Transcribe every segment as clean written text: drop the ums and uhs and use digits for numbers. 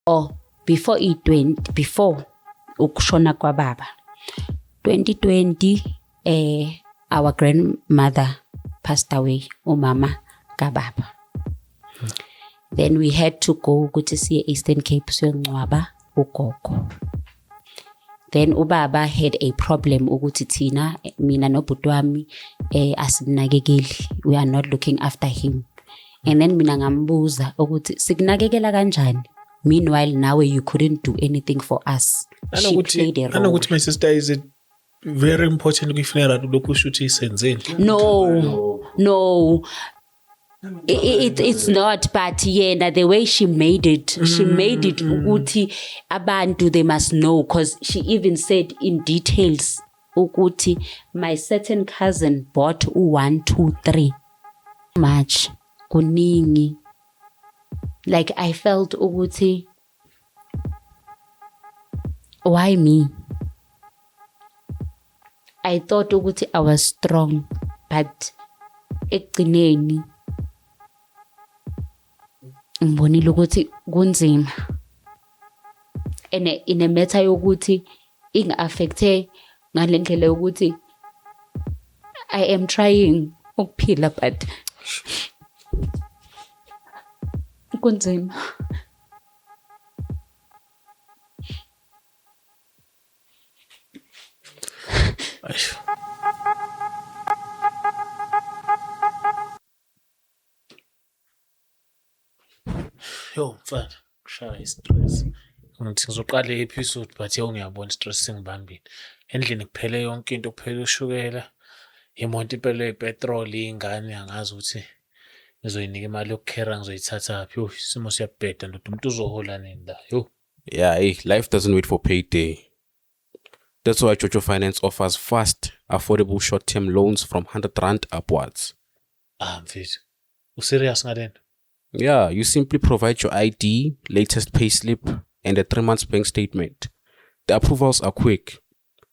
before before ukushona kwababa 2020 our grandmother passed away, umama kababa. Then we had to go ukuthi siye Eastern Cape siyongcwaba ugogo. Then ubaba had a problem ukuthi thina mina nobhuti wami asimnakekeli, we are not looking after him. And then mina ngambuza ukuthi sikunakekela kanjani, meanwhile nawe you couldn't do anything for us. She played a role. Anokuthi my sister, is it very important kuyifuneka lokhu ukuthi isenzeni? No. It's not, but yeah, the way she made it ukuthi abantu they must know, because she even said in details ukuthi my certain cousin bought 1, 2, 3 much kuningi. Like I felt ukuthi why me? I thought ukuthi I was strong, but ekugcineni ngibonile ukuthi kunzima. In a matter yokuthi inga-affecte ngale ndlela yokuthi I am trying ukuphila but kunzima. Yo mfana, kushaya istress. Ngithi ngizoqala i-episode but ngiyabona istress singibambile. Endlini kuphele yonke into, kuphele ushukela, imoto iphele ipetrol, ingane angazi ukuthi ngizoyinika imali yokukhera ngizoyithatha phi. Isimo siyabheda ndoda, umuntu uzohola nini la? Yo. Yeah, life doesn't wait for payday. That's why Jojo Finance offers fast, affordable short-term loans from 100 Rand upwards. Mfethu. Userious ngalento? Yeah, you simply provide your ID, latest payslip, and a 3-month bank statement. The approvals are quick,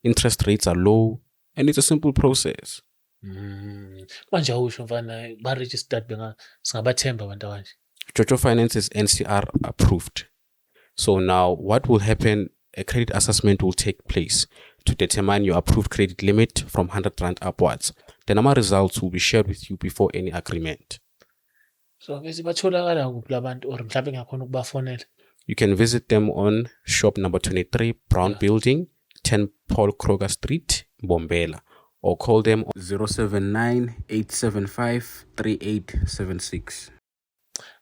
interest rates are low, and it's a simple process. Manje awusho mfana ba-registered singabathemba abantu abanje. Jojo Finance is NCR approved. So now what will happen, a credit assessment will take place to determine your approved credit limit from 100 Rand upwards. The number results will be shared with you before any agreement. So bese batholakala kuphi labantu or mhlawumbe ngakhona ukubafonela? You can visit them on shop number 23, Brown Building, 10 Paul Kroger Street, Mbombela, or call them on 079-875-3876.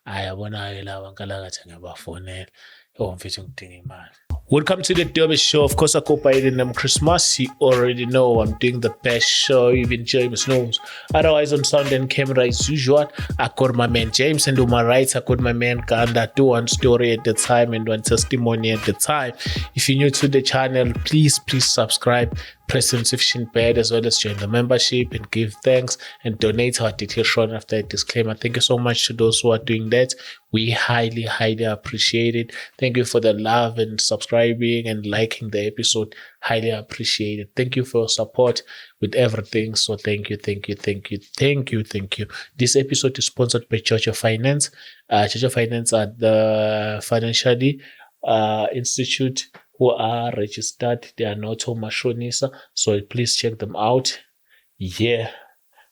Ayabona-ke lawa nkalakathi ngiyabafonela. Mfethu ngidinga imali. Welcome to the Derby Show. Of course, I co-piloted them Christmas. You already know I'm doing the best show. Even James knows. Otherwise, on sound and camera, as usual, I got my man James, and on my right, I got my man Ganda. Do one story at the time and one testimony at the time. If you're new to the channel, please subscribe. Press the notification bell as well as join the membership and give thanks and donate our details shown after a disclaimer. Thank you so much to those who are doing that. We highly appreciate it. Thank you for the love and subscribing and liking the episode. Highly appreciate it. Thank you for your support with everything. So thank you. This episode is sponsored by Jojo Finance. Jojo Finance are the financially institute who are registered. They are not mashonisa, so please check them out. Yeah.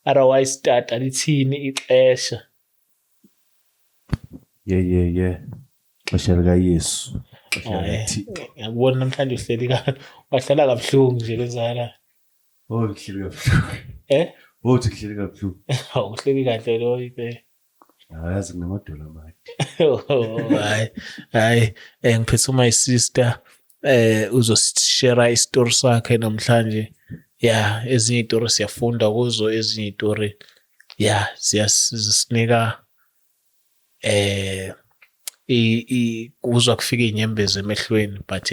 Otherwise, start alithini ixesha. Yeah. Bashalika Yesu. Ngiyabona namhlanje uhleli kanti wahlala kabuhlungu nje kwenzala. Ngihleli kabuhlungu. Uthi ngihleli kabuhlungu. Uhleli kahle lo ibe. Ayazi kunamadola amade. Hayi, ngiphethe my sister uzosishare istory sakhe namhlanje. Yeah, ezinye istory siyafunda kuzo, ezinye istory ziyasinika kuzwa kufika inyembezi emehlweni, but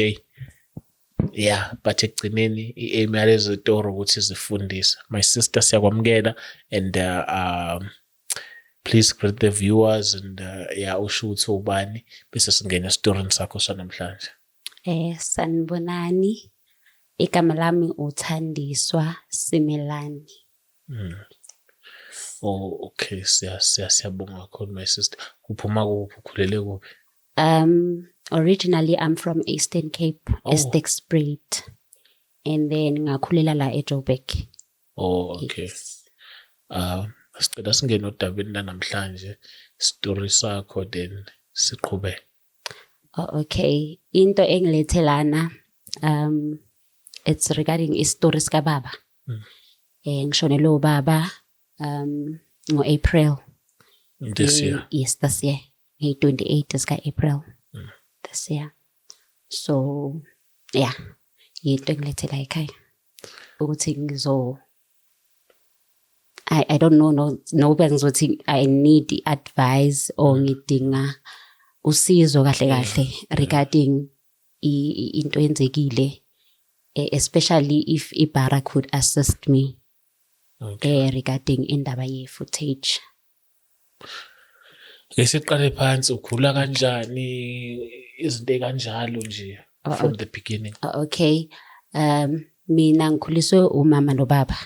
ekugcineni i-aim yalezo zitori ukuthi zifundise. My sister siyakwamukela and please greet the viewers and usho ukuthi ubani bese singena esitorini sakho sanamhlanje. Sanibonani, igama lami uThandiswa Simelani. Oh, okay, siyabonga kakhulu my sister. Uphuma kuphi, ukhulele kuphi? Originally I'm from Eastern Cape, Estekspruit, and then ngakhulela la eJoburg. Oh, okay. Yes. Sicela singene odabeni namhlanje story sakho then siqhubeke. Oh, okay. Into engilethe lana, it's regarding istory ska baba. Ngishonele ubaba ngo-April. This year. Yes, this year. 28 sika April. This year. So, yeah. Yinto engilethe la ekhaya. Ukuthi ngizo I don't know no bengizothi I need advice or ngidinga usizo kahle regarding into enzekile, especially if Ibara could assist me regarding indaba ye footage. Ngesiqale phansi ukhula kanjani izinto kanjalo nje from the beginning. Okay. Mina ngikhuliswe umama nobaba.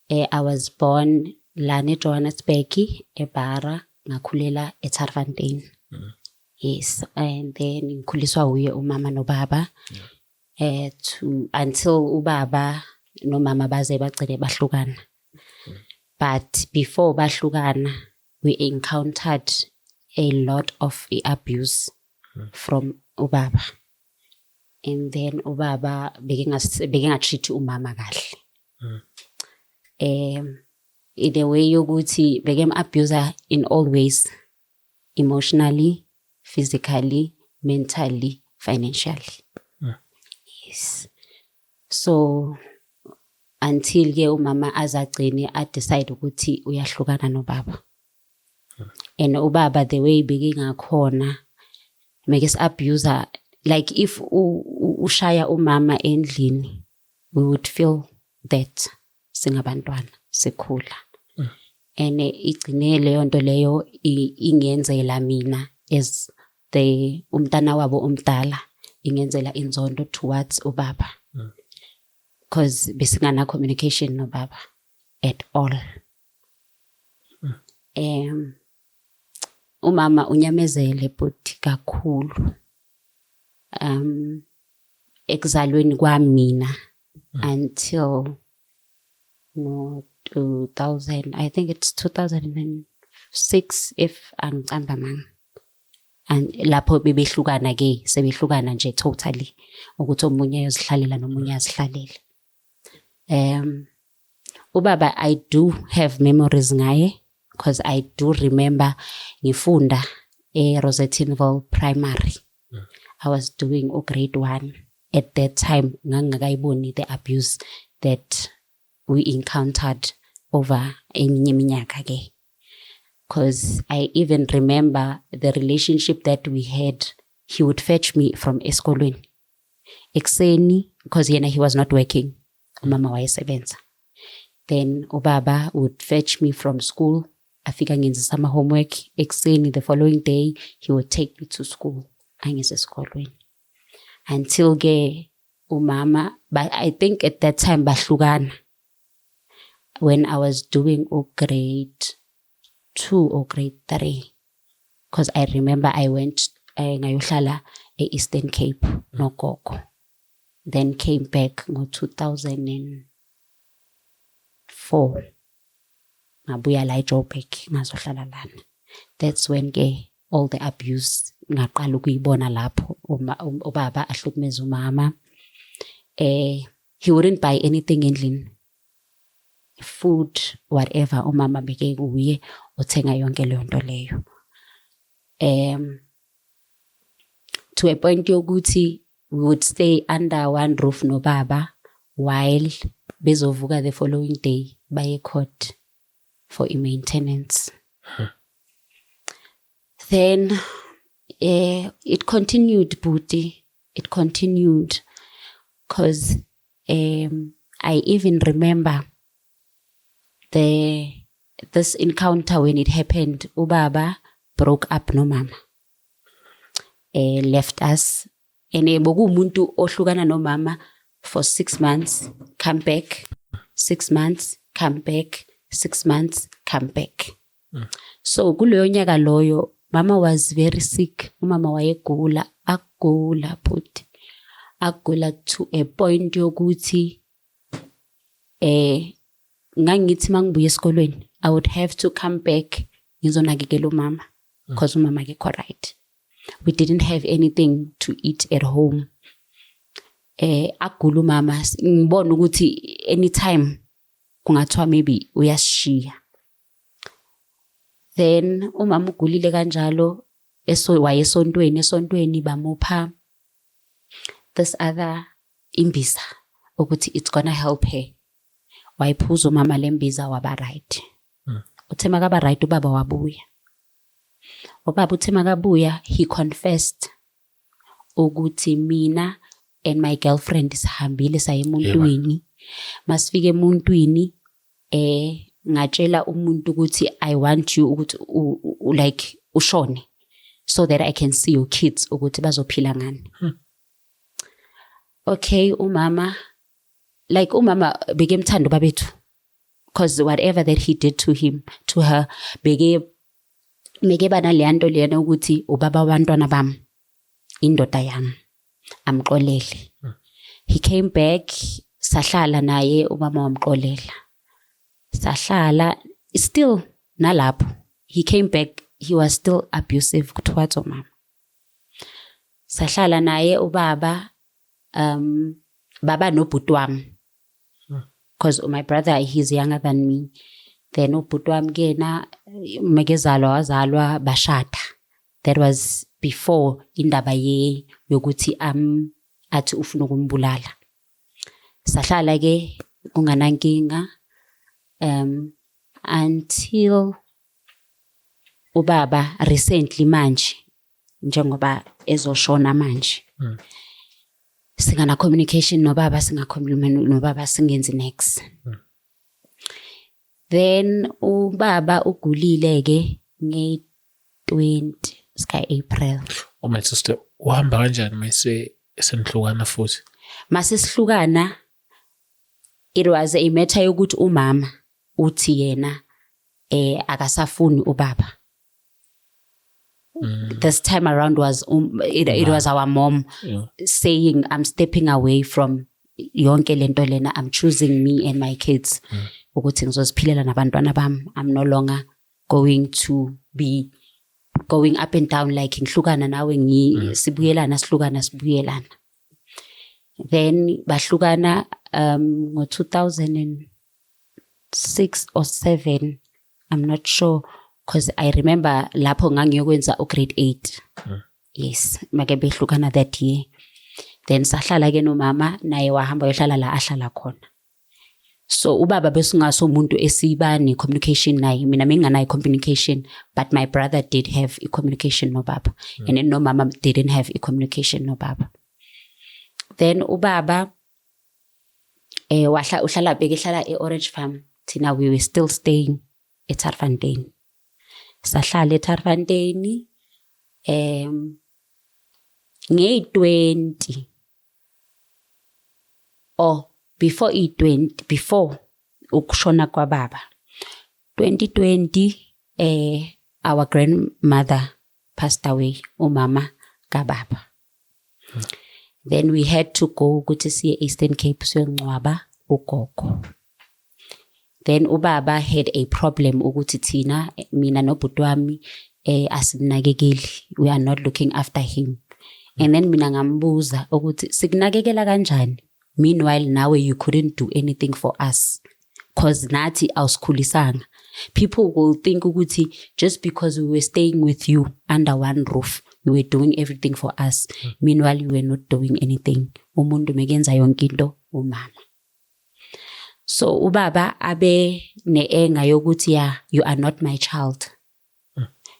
I was born lana eJohannesburg, eBara, ngakhulela eTarfantein. Yes, and then ngikhuliswa uye umama nobaba until ubaba nomama baze bagcine bahlukana. But before bahlukana, we encountered a lot of abuse from ubaba. And then ubaba begingatreat umama kahle. In a way yokuthi became abuser in all ways, emotionally, physically, mentally, financially. Yes. So until ke umama azagcine decide ukuthi uyahlukana nobaba. And ubaba the way begingakhona make us abuser, like if ushaya umama endlini, we would feel that singabantwana sikhula. And igcine leyo nto leyo ingenzela mina as the umntana wabo omdala, ingenzela inzondo towards ubaba. Because besingana communication no baba at all. Umama unyamezele but kakhulu. Ekuzalweni kwamina until 2000, I think it's 2006 if angicamba man. And lapho bebehlukana ke sebehlukana nje totally ukuthi omunye uyozihlalela nomunye azihlalele. Ubaba, I do have memories ngaye because I do remember ngifunda Rosettenville Primary. I was doing grade 1 at that time. Ngangakayiboni the abuse that we encountered over eminye iminyaka ke. Because I even remember the relationship that we had. He would fetch me from esikolweni ekuseni because he was not working. Umama wayesebenza. Then ubaba would fetch me from school. Afika ngenza sama homework ekuseni. The following day he would take me to school. Angize esikolweni. Until ke umama, but I think at that time bahlukana. When I was doing grade 2 or grade 3, because I remember I went ngayohlala Eastern Cape nogogo, then came back in 2004 ngabuya la eJoburg ngazohlala lana. That's when all the abuse ngaqala ukuyibona lapho ubaba ahlukumeza umama. He wouldn't buy anything endlini, food, whatever. Umama beke uye uthenga yonke leyo nto leyo. To a point yokuthi we would stay under one roof no baba while bezovuka the following day baye court for maintenance. Then it continued, Booty. It continued because I even remember this encounter when it happened. Ubaba broke up no mama. Left us. Ene boku umuntu ohlukana no mama for 6 months, come back, 6 months, come back, 6 months, come back. So kuleyo nyaka loyo Mama was very sick. Umama wayegula, agula but agula to a point yokuthi ngangithi mangibuya esikolweni I would have to come back ngizonakekela umama because umama akekho right. We didn't have anything to eat at home. Agula umama ngibona ukuthi anytime kungathiwa maybe uyashiya. Then umama ugulile kanjalo esontweni bamupha this other imbiza ukuthi it's gonna help her. Wayiphuza umama lembiza waba right. Uthe makaba right ubaba wabuya. Ubaba uthe makabuya he confessed ukuthi mina and my girlfriend sihambile saye emuntwini. Masifike emuntwini ngatshela umuntu ukuthi I want you ukuthi like ushone so that I can see your kids ukuthi bazophila ngani. Okay, umama bekemthanda babethu because whatever that he did to him, to her, meke bana leyanto leyana ukuthi ubaba wabantwana bami indoda yami amxolele. He came back, sahlala naye umama wamxolela. Sahlala still nalapho. He came back, he was still abusive towards umama. Sahlala naye ubaba baba nobhuti wami. Because my brother, he's younger than me. Then ubhuti wami kena mekezalwa wazalwa bashada. That was before indaba yokuthi athi ufuna ukumbulala. Sahlala ke kunganankinga until ubaba recently manje njengoba ezoshona manje. Singana communication nobaba singakhuluma nobaba singenzi next. Then ubaba ugulile ke nge-20 sky April. My sister uhamba kanjani mayise senihlukana futhi? Masesihlukana it was a matter yokuthi umama uthi yena akasafuni ubaba. This time around was it was our mom saying I'm stepping away from yonke lento lena, I'm choosing me and my kids ukuthi ngizoziphilela nabantwana bami. I'm no longer going to be going up and down like ngihlukana nawe sibuyelana. Then bahlukana ngo 2006 or 7, I'm not sure. Because I remember lapho ngangiyokwenza grade 8. Yes, make behlukana that year. Then sahlala ke nomama naye wahamba yohlala la ahlala khona. So ubaba besingaso umuntu esibani communication naye. Mina nginganayo communication, but my brother did have a communication no baba. And then no mama didn't have a communication no baba. Then ubaba uhlala bekehlala eOrange Farm. Tina we were still staying at Tarfantein. Sahlala eTarfantein nge-20 or before before ukushona kwababa 2020 our grandmother passed away, umama kababa. Then we had to go ukuthi siye Eastern Cape siyongcwaba ugogo. Then ubaba had a problem ukuthi thina mina nobhuti wami asinakekeli, we are not looking after him. And then mina ngambuza ukuthi sikunakekela kanjani, meanwhile nawe you couldn't do anything for us cause nathi awusikhulisanga. People will think ukuthi just because we were staying with you under one roof you were doing everything for us, meanwhile you were not doing anything. Umuntu mekenza yonke into umama. So ubaba abe neenga yokuthi you are not my child,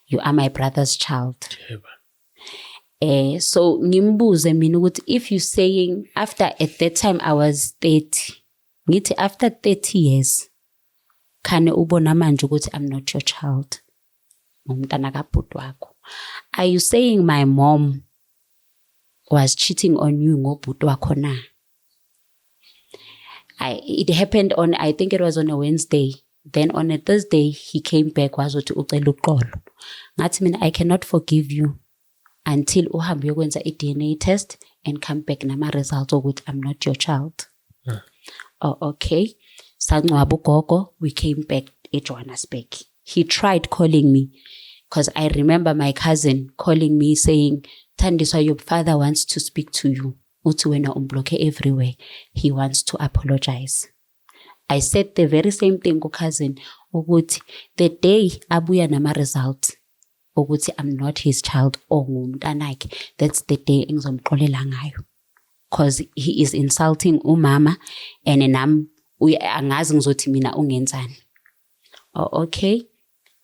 you are my brother's child. So ngimbuze mina ukuthi if you saying after at that time I was 30, ngithi after 30 years khane ubona manje ukuthi I'm not your child, ngumntana kabhuti wakho. Are you saying my mom was cheating on you ngobhuti wakho na? It happened on, I think it was on a Wednesday. Then on a Thursday, he came back, wazothi ucela uxolo. Ngathi mina, I cannot forgive you until uhambe uyokwenza i-DNA test and come back nama results ukuthi I'm not your child. Oh, okay. Sangcwaba ugogo, we came back eJohannesburg. He tried calling me because I remember my cousin calling me saying, Thandiswa, your father wants to speak to you. Uthi wena umbloke everywhere. He wants to apologize. I said the very same thing to cousin, ukuthi the day abuya nama results, ukuthi I'm not his child or ngumntanakhe, that's the day engizomxolela ngayo. Because he is insulting umama and nam angazi ngizothi mina ungenzani. Oh, okay.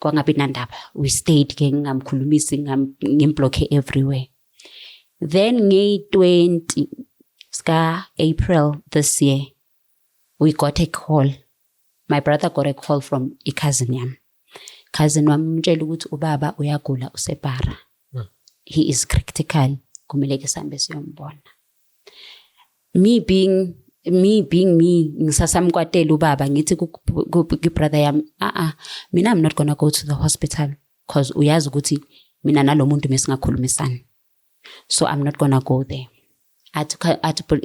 Kwangabi nandaba. We stayed ke ngamkhulumisi ngimbloke everywhere. Then nge-20 April this year, we got a call. My brother got a call from a cousin yam. Cousin wami mtshela ukuthi ubaba uyagula usepara. He is critical. Kumele ke sambe siyombona. Me being me, ngisasamkwatela ubaba ngithi ku brother yam, mina I'm not gonna go to the hospital because uyazi ukuthi mina nalomuntu mesingakhulumisana. So I'm not gonna go there. At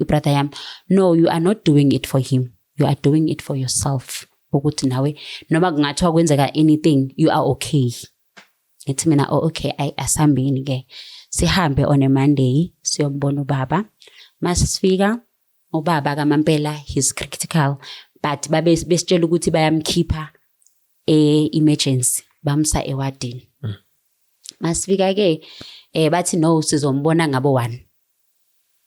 brother yam, no, you are not doing it for him. You are doing it for yourself. Ukuthi nawe noma kungathiwa kwenzeka anything, you are okay. Ngithi mina, okay, asambeni ke. Sihambe on a Monday siyombona ubaba. Masifika ubaba kaMampela, he's critical, but babe besitshela ukuthi bayamkhipha emergency, bamsa ewadini. Masifika ke bathi no, sizombona ngabo 1.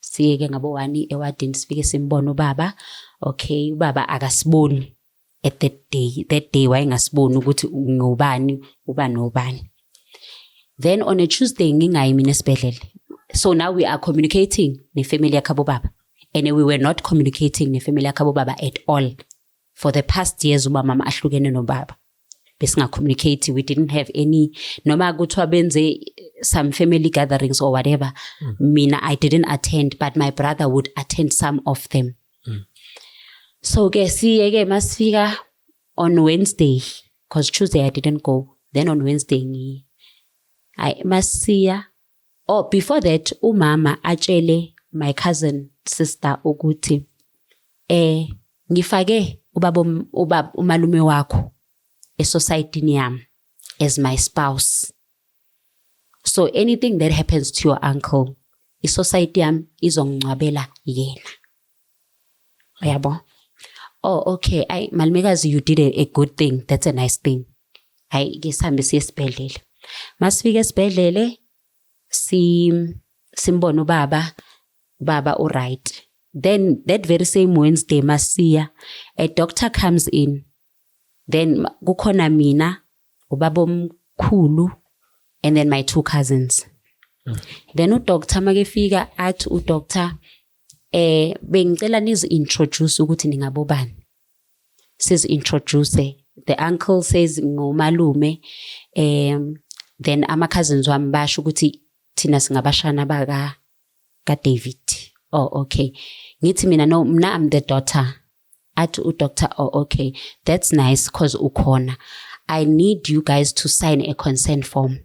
Siyeke ngabo 1 ewadini, sifike simbona ubaba. Okay, ubaba akasiboni at that day wayengasiboni ukuthi ngubani nobani. Then on a Tuesday ngingayi mina esibhedlela. So now we are communicating ne family yakabo baba. And we were not communicating ne family yakabo baba at all. For the past years uba mama ahlukene no baba. Besinga communicate, we didn't have any noma kuthiwa benze some family gatherings or whatever. Mina I didn't attend, but my brother would attend some of them. So ke siyeke masifika on Wednesday, because Tuesday I didn't go. Then on Wednesday masiya. Oh, before that umama atshele my cousin sister ukuthi ngifake ubaba umalume wakho e-society yami as my spouse. So anything that happens to your uncle, i-society yami izongcwabela yena. Uyabo? Oh, okay. Malumekazi, you did a good thing. That's a nice thing. Ngisambe siye esibhedlela. Masifika esibhedlela simbona baba all right. Then that very same Wednesday masiya, a doctor comes in. Then kukhona mina, ubaba omkhulu, and then my 2 cousins. Then udoctor makefika athi udoctor bengicela nizi introduce ukuthi ningabobani. Says introduce. The uncle says ngomalume, then ama cousins wami basho ukuthi thina singabashana baka David. Oh, okay. Ngithi mina no, mna I'm the daughter. Athi udoctor, oh, okay. That's nice cause ukhona. I need you guys to sign a consent form.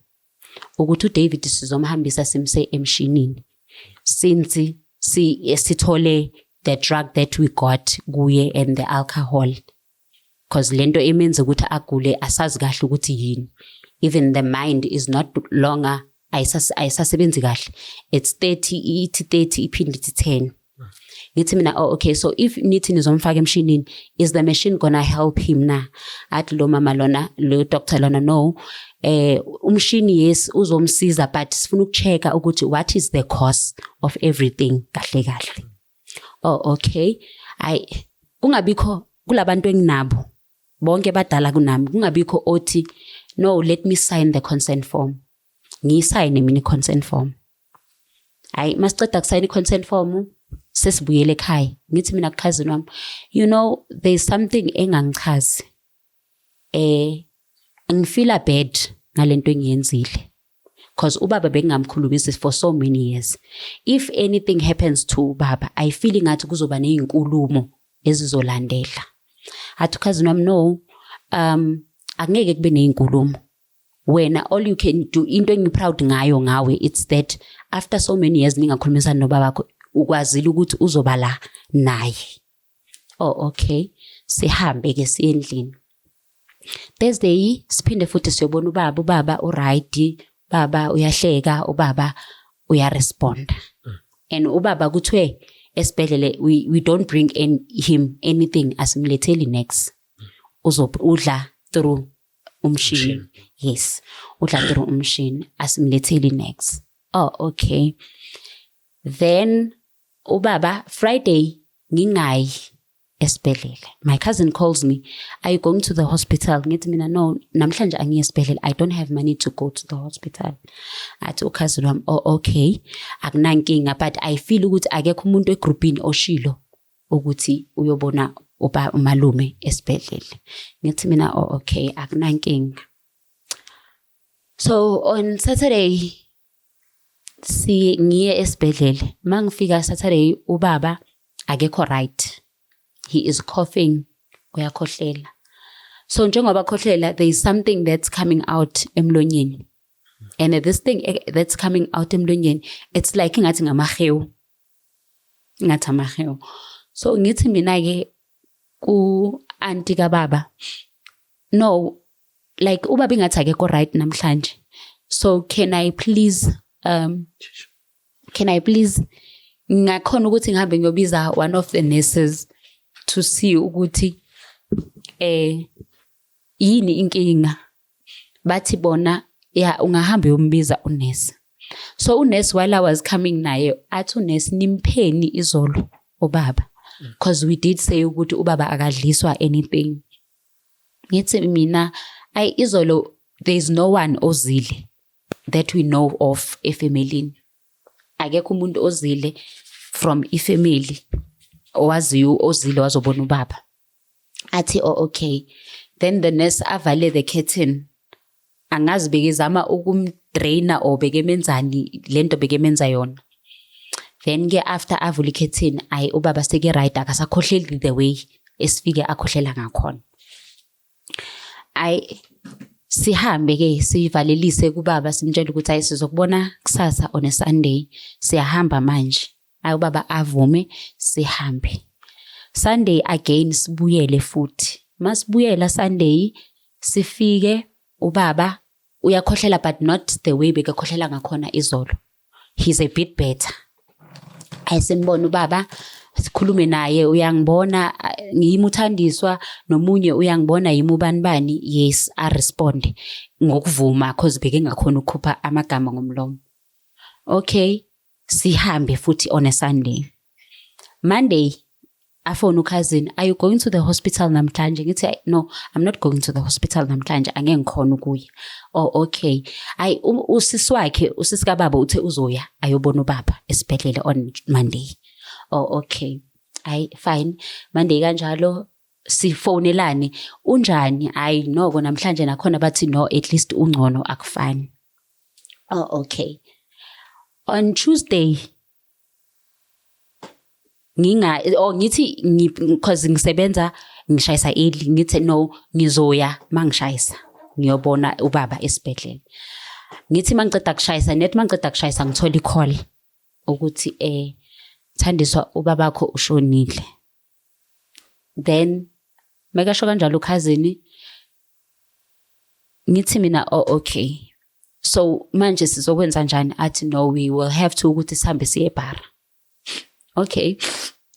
Ukuthi David sizomhambisa simse emshinini. Since sithole the drug that we got kuye and the alcohol. Cause lento emenza ukuthi agule asazi kahle ukuthi yini. Even the mind is not longer ayisasebenzi kahle. It's 30 iphindi 10. Ngithi mina, oh, okay, so if nithi nizomfaka emshinini, is the machine gonna help him na? Athi lo mama lona, lo doctor lona, no. Umshini yes uzomsiza, but sifuna ukuchecka ukuthi what is the cause of everything kahle. Oh, okay. Kungabikho kulabantu enginabo bonke badala kunami, kungabikho othi no, let me sign the consent form. Ngiyisayine mina consent form. Masiceda kusayina consent form, sesibuyele ekhaya. Ngithi mina cousin wami, you know, there's something engangichazi. Ngifeel bad ngalento engiyenzile. Because ubaba bengamkhulumisi for so many years. If anything happens to ubaba, I feel ngathi kuzoba nezinkulumo ezizolandela. Athi cousin wami, no, Angeke kube nezinkulumo. Wena all you can do into engiproud ngayo ngawe it's that after so many years ningakhulumisana nobaba wakho ukwazile ukuthi uzoba la naye. Oh okay. Sihambe ke siyendlini. Thursday siphinde futhi siyobona ubaba uright, baba uyahleka, ubaba uyarespond. And ubaba kuthiwe esibhedlele we don't bring him anything asimletheli next. Udla through umshini. Yes. Udla through umshini asimletheli next. Oh okay. Then ubaba Friday ngingayi esibhedlele. My cousin calls me, "Are you going to the hospital?" Ngithi mina no, namhlanje angiye esibhedlele. I don't have money to go to the hospital. Athi cousin wami, "Oh okay. Akunankinga but I feel ukuthi akekho umuntu egroupini oshilo ukuthi uyobona umalume esibhedlele." Ngithi mina oh okay, akunankinga. So on Saturday ngiye esibhedlele. Mangifika Saturday ubaba akekho right. He is coughing, uyakhohlela. So njengoba khohlela, there is something that's coming out emlonyeni. And this thing that's coming out emlonyeni, it's like ngathi ngamahewu. Ngathi amahewu. So ngithi mina ke ku auntie kababa, no, like ubaba ingathi akekho right namhlanje. So can I please ngakhona ukuthi ngihambe ngiyobiza one of the nurses to see ukuthi yini inkinga. Bathi bona ya ungahamba uyombiza unesi. So unesi while I was coming naye athi unesi nimpheni izolo ubaba, because we did say ukuthi ubaba akadliswa anything. Ngithi mina izolo there's no one ozile that we know of efamily. Akekho umuntu ozile from ifamily owaziyo ozile wazobona ubaba. Athi oh okay. Then the nurse avale the curtain. Angazi bekezama ukumdraina or bekemenzani lento bekemenza yona. Then ke after avule curtain ubaba seke right akasakhohleli the way esifike akhohlela ngakhona. Sihambe ke sivalelise kubaba simtshela ukuthi sizokubona kusasa on a Sunday. Siyahamba manje. Ubaba avume sihambe. Sunday again sibuyele futhi. Masibuyela Sunday sifike ubaba uyakhohlela but not the way bekakhohlela ngakhona izolo. He's a bit better. Ayisimbona ubaba sikhulume naye, uyangibona ngiyimuthandiswa nomunye uyangibona yimubanibani. Yes, I respond ngokuvuma because beke ngakhona ukukhupha amagama ngomlomo. Okay, sihambe futhi on a Sunday. Monday afona cousin, "Are you going to the hospital namhlanje?" Ngithi no, I'm not going to the hospital namhlanje, angeke ngikhona ukuya. Oh okay. Usisi wakhe, usisi kababa uthe uzoya ayobona ubaba esibhedlele on Monday. Oh okay. Fine. Monday kanjalo sifonelane, "Unjani?" Noko namhlanje nakhona bathi no, at least ungcono akufani. Oh okay. On Tuesday ngithi because ngisebenza ngishayisa early, ngithi no, ngizoya mangishayisa ngiyobona ubaba esibhedlele. Ngithi mangiceda kushayisa ngithola i-call ukuthi Thandiswa ubaba wakho ushonile. Then makasho kanjalo cousin ngithi mina oh okay. So manje sizokwenza njani? Athi no, we will have to ukuthi sihambe siye eBhara. Okay,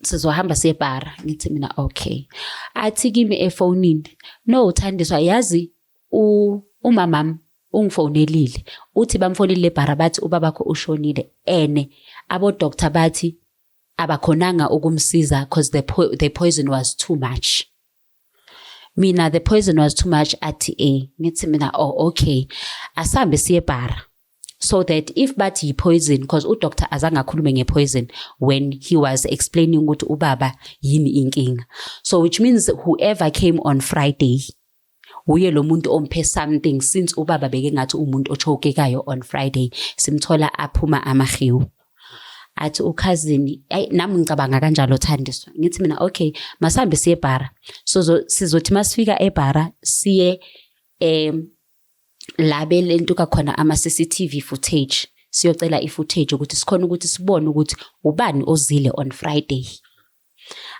sizohamba siye eBhara. Ngithi mina okay. Athi kimi efonini, "No Thandiswa, yazi umamam ungifonelile uthi bamfonile eBhara bathi ubaba wakho ushonile ene abo doctor bathi abakhonanga ukumsiza because the poison was too much." Mina the poison was too much athi ngithi mina oh okay, asambe siye eBhara so that if bathi poison, because udoctor azange akhulume ngepoison when he was explaining ukuthi ubaba yini inkinga. So which means whoever came on Friday uye lo muntu omphe something, since ubaba beke ngathi umuntu ochokekayo on Friday simthola aphuma amahiwu. athi ukhazini nami ngicabanga kanjalo Thandiswa ngithi mina okay masambe siye eBhara sizothi masifika eBhara siye labe lento kakhona ama CCTV footage siyocela ifootage ukuthi sikhona ukuthi sibone ukuthi ubani ozile on Friday.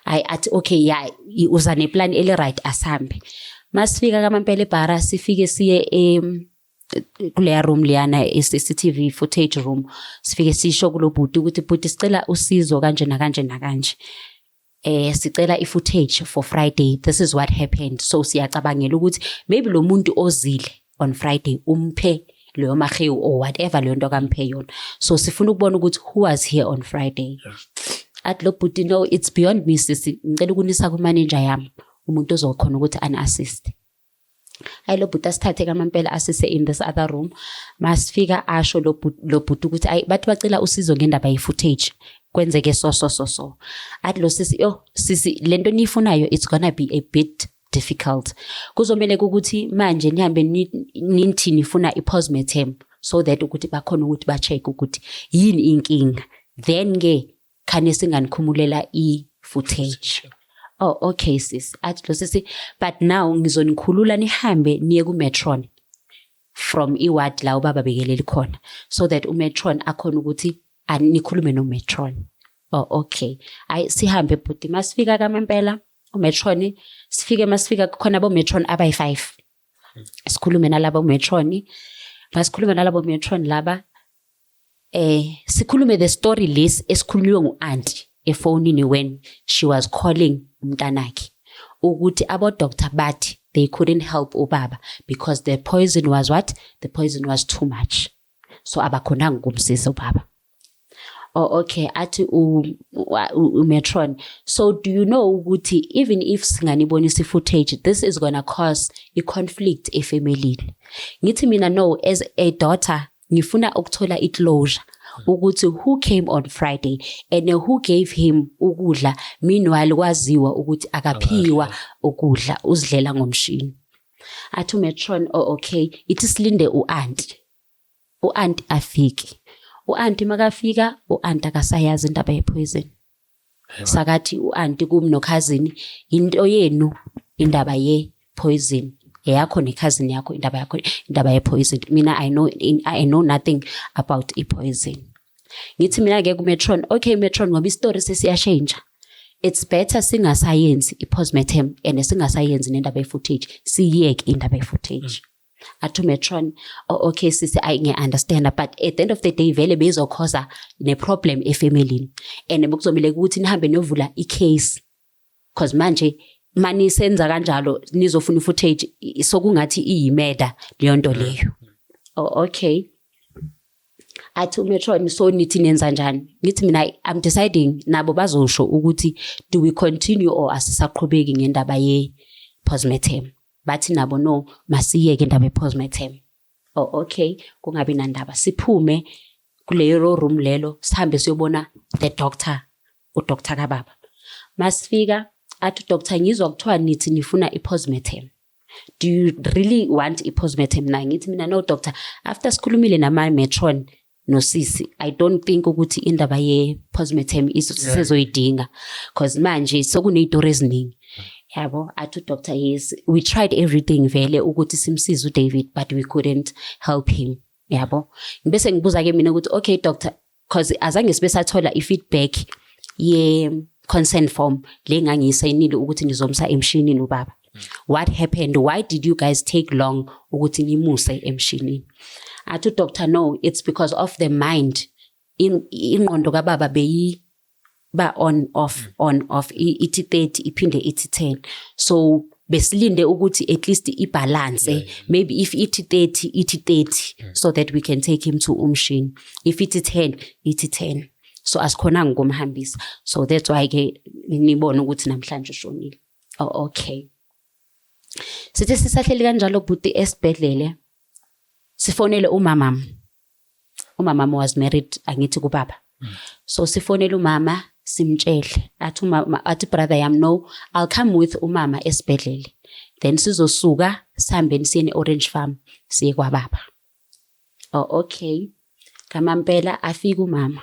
Athi okay yeah uza neplan ele right asambe masifika kaMampela eBhara sifike siye kule room liyana CCTV footage room sifike sisho kulobhuti ukuthi bhuti sicela usizo kanje nakanje sicela ifootage for Friday, this is what happened. So siyacabangela ukuthi maybe lo muntu ozile on Friday umphe leyo mahewu or whatever leyo nto kamphe yona, so sifuna ukubona ukuthi who was here on Friday. At lo bhuti no it's beyond me sisi ngicela ukunisa ku manager yami umuntu ozokhona ukuthi an assist. Lo bhuti asithathe kaMampela asise in this other room masifika asho lo bhuti ukuthi ayi bathi bacela usizo ngendaba ye footage kwenzeke so athi lo sisi lento niyifunayo it's gonna be a bit difficult kuzomela ukuthi manje nihambe nithi nifuna i-postmortem so that ukuthi bakhona ukuthi ba-check ukuthi yini inkinga, then ke khane singanikhumulela i-footage. Oh okay sis athi lo sisi but now ngizonikhulula nihambe niye ku-Metron from iward la ubaba bekeleli khona so that uMetron akhona ukuthi nikhulume noMetron. Oh okay sihambe bhuti masifika kaMampela uMetron sifike masifika khona boMetron abayi5 sikhulume nalabo uMetron masikhulume nalabo uMetron laba sikhulume the story list esikhulunywe nguAunty efonini when she was calling umntanakhe ukuthi abo doctor bathi they couldn't help ubaba because the poison was too much, so abakhonanga kumsiza ubaba. Oh okay athi uMetron so do you know ukuthi even if singanibonisa footage this is gonna cause a conflict efamilini. Ngithi mina no as a daughter ngifuna ukuthola iclosure ukuthi who came on Friday and who gave him ukudla meanwhile kwaziwa ukuthi akaphiwa ukudla uzidlela ngomshini. Athi uMetron oh okay ithi silinde uAunty afike. uAunty makafika uAunty akasayazi indaba yepoison. Sakathi uAunty kumi nokhazini into yenu indaba yepoison yakho nekhazini yakho indaba yepoison. Mina I know nothing about ipoison. Ngithi mina ke kuMetron okay Metron ngoba istory sesiyashintsha it's better singasayenzi i-postmortem and singasayenzi nendaba ye-footage siyeke indaba ye-footage. Athi uMetron oh okay sisi I understand but at the end of the day vele bezokhoza ne problem efamily and bekuzomela ukuthi nihambe niyovula icase because manje mani senza kanjalo nizofuna footage sokungathi iyimeda leyo nto leyo. Oh okay athi uMetron so nithi nenza njani. Ngithi mina I'm deciding nabo bazosho ukuthi do we continue or asisaqhubeki ngendaba ye postmortem. Bathi nabo no masiyeke indaba ye postmortem. Oh okay kungabi nandaba siphume kuleyo room lelo sihambe siyobona the doctor uDr kababa. Masifika athi doctor ngizwa kuthiwa nithi nifuna i-postmortem, do you really want i-postmortem? Na ngithi mina no doctor after sikhulumile nama-Metron no sisi I don't think ukuthi indaba ye-postmortem isizoyidinga because manje sokuney'tori eziningi yabo. Athi doctor yes we tried everything vele ukuthi simsize uDavid but we couldn't help him yabo. Ngibese ngibuza ke mina ukuthi okay doctor because azange sibe sathola i-feedback ye consent form le ngangiyisayinile ukuthi nizomsa emshinini ubaba. What happened? Why did you guys take long ukuthi nimuse emshinini? Athi doctor no it's because of the mind ingqondo kababa beyi ba on off ithi 30 iphinde ithi 10, so besilinde ukuthi at least ibalance maybe if ithi 30 ithi 30 so that we can take him to umshini, if ithi 10 ithi 10, so asikhonanga ukumhambisa, so that's why ke nibona ukuthi namhlanje ushonile. Oh okay sithi sisahleli kanjalo bhuti esibhedlele sifonele umama was married angithi kubaba. So sifonele umama simtshele athi umama athi brother yami no I'll come with umama esibhedlele then sizosuka sihambe siye Orange Farm siye kwababa. Oh okay kaMampela afika umama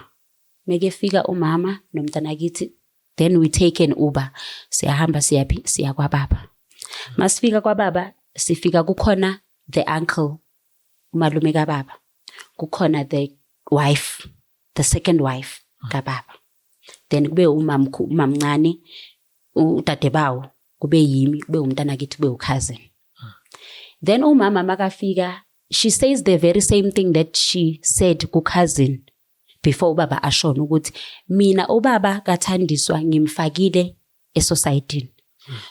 meke fika umama nomntana kithi, then we take an Uber. Siyahamba siya kwa baba. Masifika kwa baba, sifika kukhona the uncle, umalume ka baba. Kukhona the wife, the second wife ka baba. Then kube umamncane, udadebawo, kube yimi, kube umntana kithi, kube cousin. Then umama makafika, she says the very same thing that she said ku cousin before ubaba ashona ukuthi mina ubaba kaThandiswa ngimfakile e-society.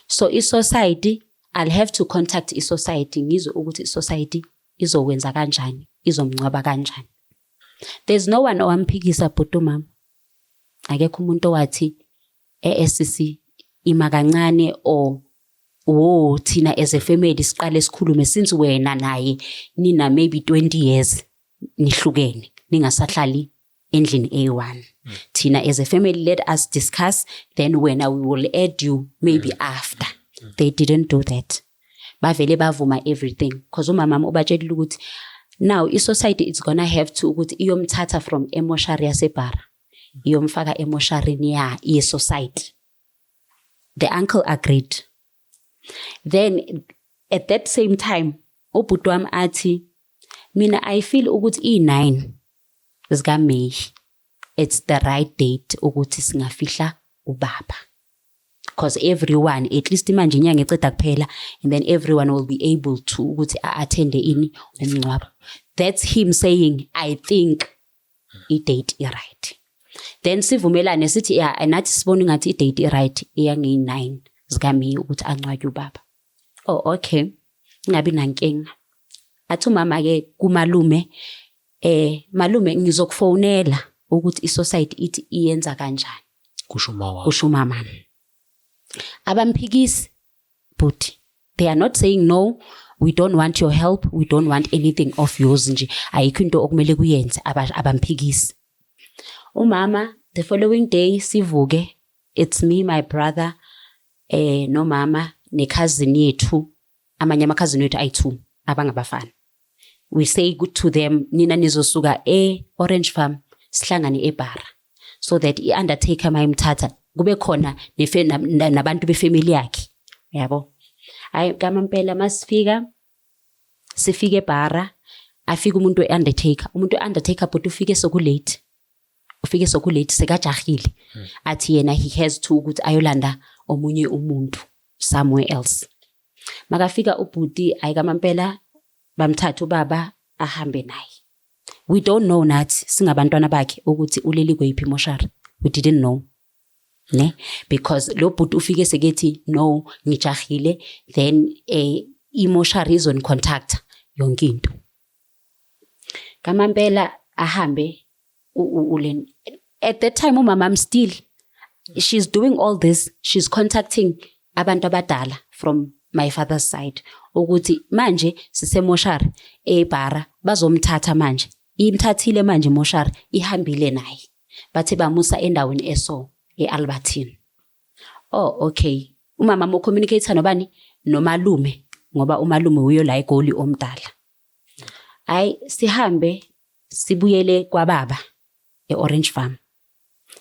So i-society, I'll have to contact i-society ngizwe ukuthi i-society izokwenza kanjani, izomncwaba kanjani. There's no one owamphikisa bhuti umama. Akekho umuntu owathi e-SCC ima kancane or thina as a family siqale sikhulume since wena naye nina maybe 20 years nihlukene ningasahlali endlini A1. Thina as a family, let us discuss, then when we will add you maybe after. They didn't do that. Bavele bavuma everything because umama ubatshelile ukuthi now i-society is gonna have to ukuthi iyomthatha from emoshari yasebhara iyomfaka emosharini ya society. The uncle agreed. Then at that same time ubhuti wami athi mina I feel ukuthi i9 zika May it's the right date ukuthi singafihla ubaba, because everyone at least manje inyanga eceda kuphela and then everyone will be able to ukuthi attend ini umncwabo. That's him saying I think i-date i-right. Then sivumelane sithi nathi sibona ngathi i-date i-right iyangi-9 zika May ukuthi ancwabe ubaba. Oh okay, ngabi nankinga. Athi umama ke kumalume malume ngizokufonela ukuthi i-society ithi iyenza kanjani. Kusho umama. Abamphikisi but they are not saying no, we don't want your help, we don't want anything of yours nje ayikho into okumele kuyenze abamphikisi. Umama the following day sivuke, it's me, my brother, no mama ne cousin yethu, amanye ama cousin wethu ayi2 abangabafana. We say good to them, nina nizosuka Orange Farm sihlangane eBara so that i-undertaker mayimthatha kube khona nabantu befamily yakhe, yabo. Hayi kamampela masifika sifike eBara afika umuntu we-undertaker, umuntu we-undertaker but ufike sokulate sekajahile athi yena he has to ukuthi ayolanda omunye umuntu somewhere else. Makafika ubhuti ayikamampela bamthatha ubaba ahambe naye. We don't know nathi singabantwana bakhe ukuthi uleli kweyiphi moshari. We didn't know. Ne? Because lo bhuti ufike sekethi no ngijahile, then imoshari izon contact yonke into. Kamampela ahambe ulen. At that time umama still she's doing all this, she's contacting abantu abadala from my father's side ukuthi manje sisemoshari eBara bazomthatha manje, imthathile manje moshari ihambile naye bathe bamusa endaweni eso eAlbertine. Oh okay, umama mo communicate nobani nomalume ngoba umalume uyo la eGoli omdala. Hayi sihambe sibuyele kwababa eOrange Farm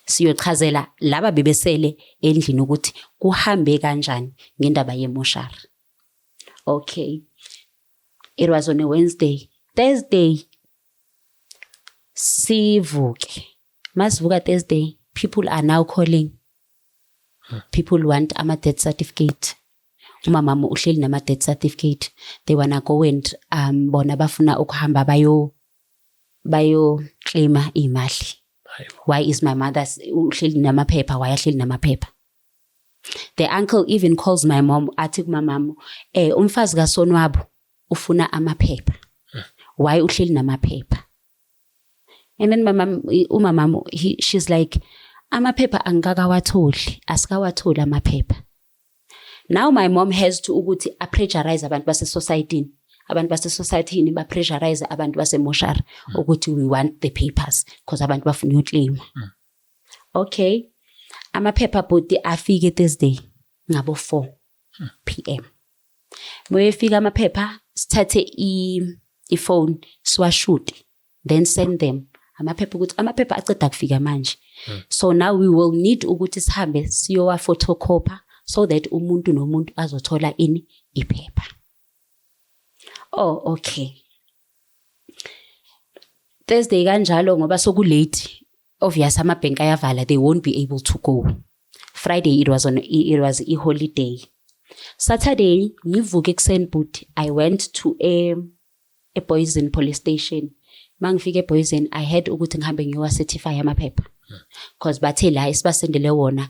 siyochazela laba bebesele endlini ukuthi kuhambe kanjani ngendaba yemoshari. Okay, it was on a Wednesday. Thursday sivuke, masivuka Thursday, people are now calling. People want ama death certificate. Umama uhleli nama death certificate. They wanna go and bona bafuna ukuhamba bayo claima imali. Why is my mother uhleli namaphepha? Why ahleli namaphepha? The uncle even calls my mom athi kumamama umfazi kaSonwabo ufuna amaphepha. Why uhleli namaphepha? And then umama she's like amaphepha angakawatholi, asikawatholi amaphepha. Now my mom has to ukuthi pressurize abantu base society. Abantu base society ni ba pressurize abantu base moshari ukuthi we want the papers because abantu bafuna uclaim. Okay, amaphepha bodi afike Thursday ngabo 4 PM. Moyefika amaphepha sithathe phone swashoot then send them amaphepha ukuthi amaphepha aceda kufika manje. So now we will need ukuthi sihambe siyowa photocopy so that umuntu nomuntu azothola ini iphepha. Oh, okay. Thursday kanjalo ngoba soku late. Obvious amabhenki ayavala, they won't be able to go. Friday it was a holiday. Saturday ngivuke ekuseni but I went to a Boysen police station. Mangifike eBoysen I had ukuthi ngihambe ngiyowa certify amaphepha. Because bathe la isibasendele wona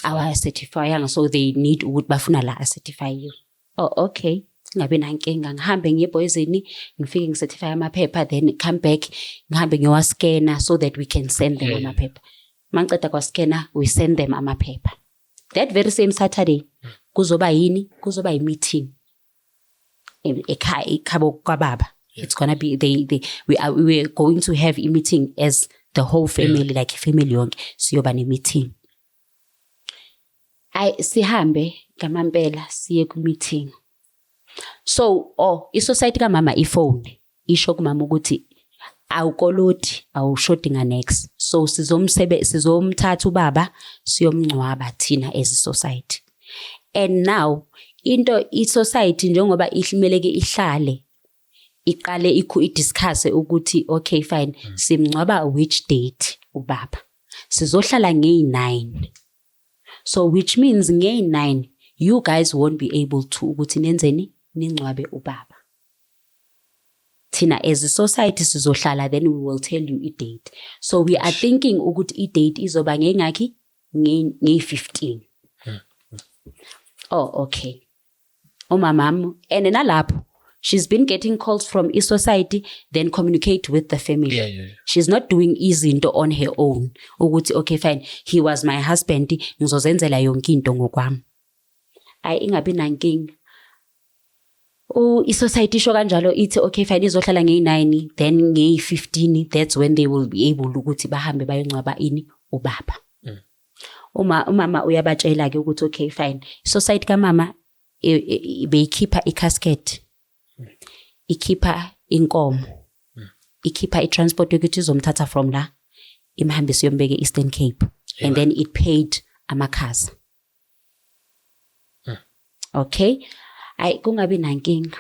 our certifying, so they need ukuthi bafuna la certify you. Oh, okay. Ngabe nankinga ngihambe ngeBoysen ngifike ngicertify amaphepha, then come back ngihambe ngiyowa scanner so that we can send them amaphepha. Mangiceda kwa scanner we send them amaphepha. That very same Saturday kuzoba meeting ekhabo kwababa. It's gonna be we are going to have a meeting as the whole family, like family yonke siyoba ne meeting. Sihambe ngamampela siye ku meeting. So i-society kamama ifone isho kumama ukuthi awukoloti awushodi nganex, so sizomthatha ubaba siyomncwaba thina as a society. And now into i-society njengoba ihlimeleke ihlale iqale i-discuss ukuthi okay fine simncwaba which date ubaba, sizohlala nge-9. So which means nge-9 you guys won't be able to ukuthi nenzeni nincwabe ubaba. Thina as a society sizohlala, then we will tell you a date. So we are thinking ukuthi i date izoba ngengakhi nge-15. Oh, okay. Mamam and nalapho she's been getting calls from a society, then communicate with the family. Yeah. She's not doing izinto on her own. Ukuthi okay fine, he was my husband, ngizozenzela yonke into ngokwami. Ingabi nankinga. I-society sho kanjalo ithi okay fine izohlala nge-9, then nge-15 that's when they will be able ukuthi bahambe bayoncwaba ubaba. Umama uyabatshela ke ukuthi okay fine, society kamama beyikhipha i-casket, ikhipha inkomo, ikhipha i-transport yokuthi izomthatha from la imhambise yombeke Eastern Cape, and then it paid amakhaza. Okay, kungabi nankinga.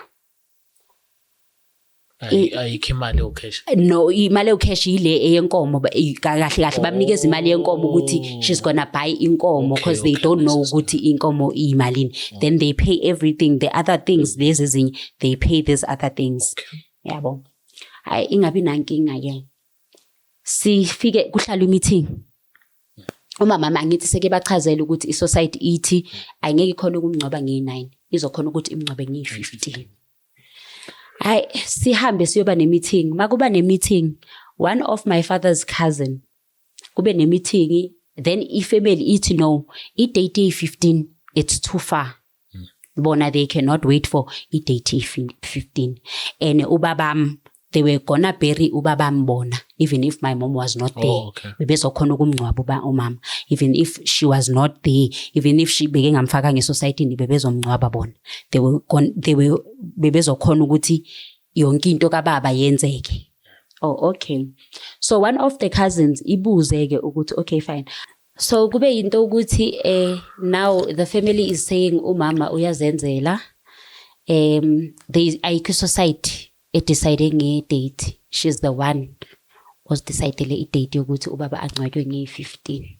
Ayikho imali yocash. No, imali yocash ile eyenkomo kahle bamnikeza imali yenkomo ukuthi she's gonna buy inkomo because they don't know ukuthi inkomo iyimalini. Then they pay everything, the other things lezi they pay these other things. Yabo. Ingabi nankinga ke. Sifike kuhlala i-meeting. Umama mangithi seke bachazela ukuthi i-society ithi angeke ikhona ukumncwaba nge-9, izokhona ukuthi imncwabe nge-15. Sihambe siyoba ne-meeting. Makuba ne-meeting, one of my father's cousin kube ne-meeting, then ifamily ithi no, i-date ye-15 it's too far. Bona they cannot wait for i-date ye-15. And ubabam, they were gonna bury ubabam bona, even if my mom was not there. Bebezokhona ukumncwaba umama, even if she was not there, even if she beke ngamfaka nge-society bebezomncwaba bona. Bebezokhona ukuthi yonke into kababa yenzeke. Oh, okay. So one of the cousins ibuzeke ukuthi okay fine. So kube into ukuthi now the family is saying umama uyazenzela. There ayikho society deciding a date. She's the one was decided a date yokuthi ubaba angcwatywe nge-15.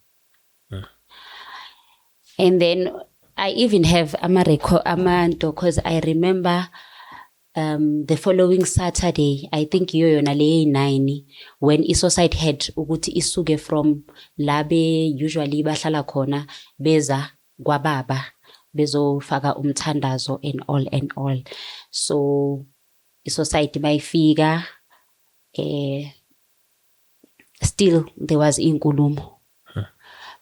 And then I even have amanto because I remember the following Saturday, I think yona le 9, when i-society had ukuthi isuke from labe usually bahlala khona beza kwababa bezofaka umthandazo and all. So i-society bayifika, still there was inkulumo.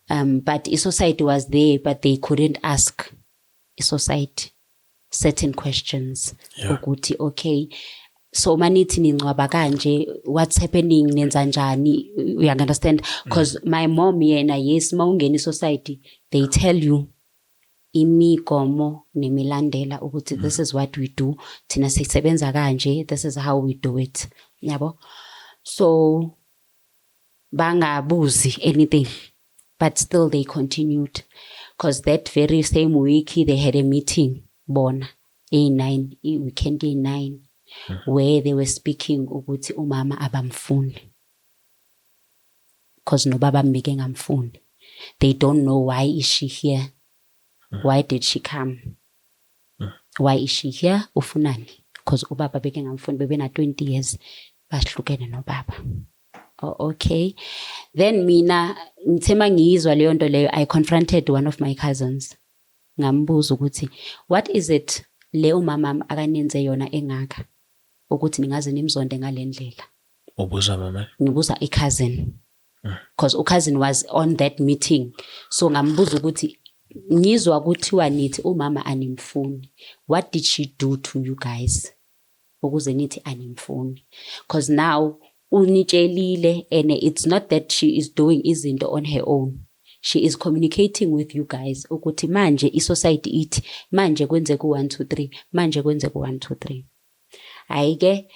But i-society was there, but they couldn't ask i-society certain questions. Ukuthi okay, so manithi nincwaba kanje, what's happening, nenza njani, you understand? Because my mom yena, yes, mawungena i-society, they tell you imigomo nemilandela ukuthi this is what we do, thina sisebenza kanje, this is how we do it. Yabo. So bangabuzi anything, but still they continued. Because that very same week they had a meeting, bona, A9, weekend A9, where they were speaking ukuthi umama abamfuni. Because no baba mbeke ngamfuni. They don't know why is she here. Why did she come? Why is she here? Ufunani. Because ubaba beke ngamfuni bebe na 20 years bahlukene no baba. Oh, okay. Then mina ngithema ngizwa leyo nto leyo, I confronted one of my cousins. Ngambuza ukuthi what is it le umama akanenze yona engaka ukuthi ningaze nimzonde ngalendlela. Ubuza mama. Ngibuza i-cousin. Because cousin was on that meeting. So ngambuza ukuthi ngizwa kuthiwa nithi umama animfuni. What did she do to you guys? Ukuze nithi animfuni. Because now unitshelile and it's not that she is doing izinto on her own. She is communicating with you guys ukuthi manje i-society ithi manje kwenze ku 1 2 3 manje kwenze ku 1 2 3. Ayike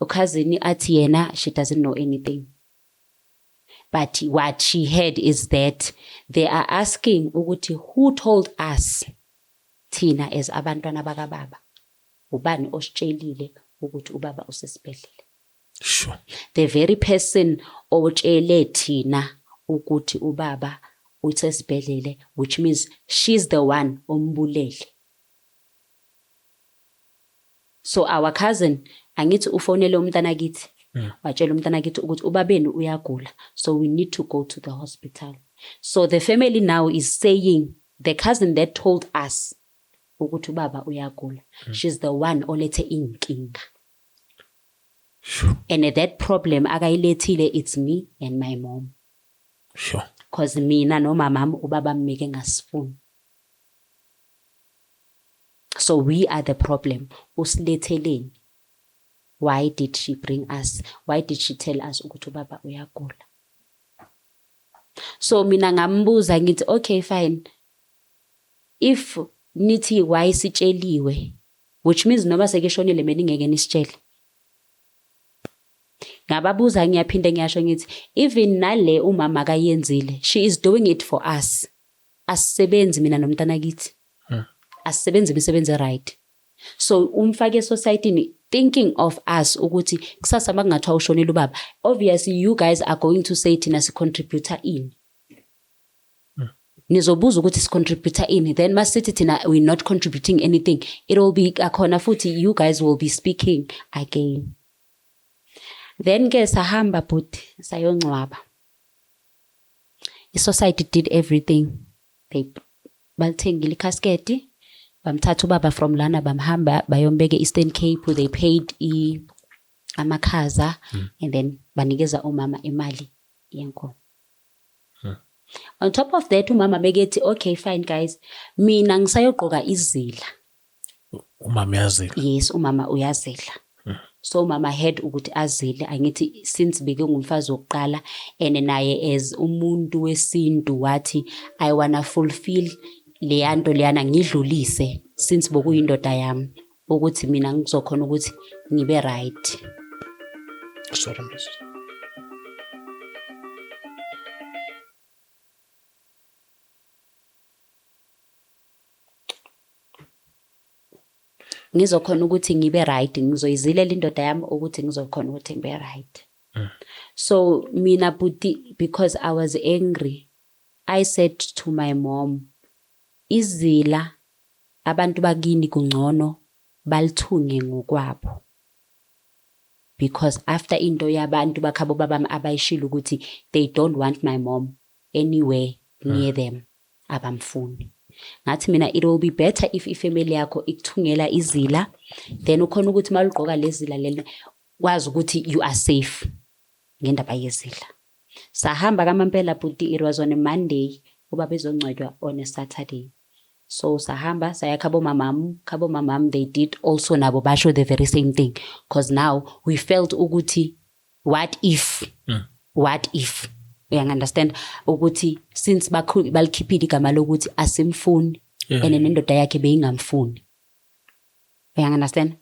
cousin athi yena she doesn't know anything. But what she heard is that they are asking ukuthi who told us thina as abantwana bakababa ubani ositshelile ukuthi ubaba usesibhedlela. Sure. The very person otshele thina ukuthi ubaba usesibhedlela, which means she's the one ombulele. So our cousin angithi ufonele umntana kithi watshela umntana kithi ukuthi ubabeni uyagula, so we need to go to the hospital. So the family now is saying the cousin that told us ukuthi ubaba uyagula, she's the one olethe inkinga. Sure. And that problem akayilethile, it's me and my mom. Sure. Because mina no mama ubaba mmeke ngasifuni. So we are the problem. Usiletheleni. Why did she bring us? Why did she tell us ukuthi ubaba uyagula? So mina ngambuza ngithi okay fine. If nithi why sitsheliwe, which means noma sekeshonile mina ngeke nisitshele. Ngababuza ngiyaphinde ngiyasho ngithi even nale umama akayenzile, she is doing it for us. Asisebenzi mina nomntana kithi. Asisebenzi imisebenzi right. So umfake society thinking of us ukuthi kusasa makungathiwa ushonile ubaba, obviously you guys are going to say thina si contributor in. Nizobuza ukuthi si contributor in, then masithi thina we not contributing anything, it will be akhona futhi you guys will be speaking again. Then ke sahamba but sayongcwaba. I-society did everything. They balithengile ikhasketi, bamthatha ubaba from lana bamhamba bayombeke Eastern Cape, they paid amakhaza and then banikeza umama imali yenkomo. On top of that umama bekethi okay fine guys, mina ngisayogqoka izila. Umama uyazila. Yes, umama uyazila. So mama had ukuthi azile, angithi since beke ngumfazi wokuqala and naye as umuntu wesintu wathi I wanna fulfill leyanto leyana ngidlulise since bokuyindoda yami ukuthi mina ngizokhona ukuthi ngibe right. Sorry miss. Ngizokhona ukuthi ngibe right, ngizoyizilela indoda yami ukuthi ngizokhona ukuthi ngibe right. So mina buti, because I was angry, I said to my mom, izila abantu bakini kungcono balithunge ngokwabo. Because after into yabantu bakhabo babami abayishilo ukuthi they don't want my mom anywhere near them, abamfuni. Ngathi mina it will be better if ifamily yakho ikuthungela izila, then ukhona ukuthi malugqoka lezila leli kwazi ukuthi you are safe ngendaba yezila. Sahamba kamampela buti, it was on a Monday, ubaba ezongcwatshwa on a Saturday. So sahamba saya khabo mamam, they did also nabo basho the very same thing, because now we felt ukuthi what if you understand ukuthi since balikhiphile igama lokuthi asimfuni and nendoda yakhe beyingamfuni, you understand.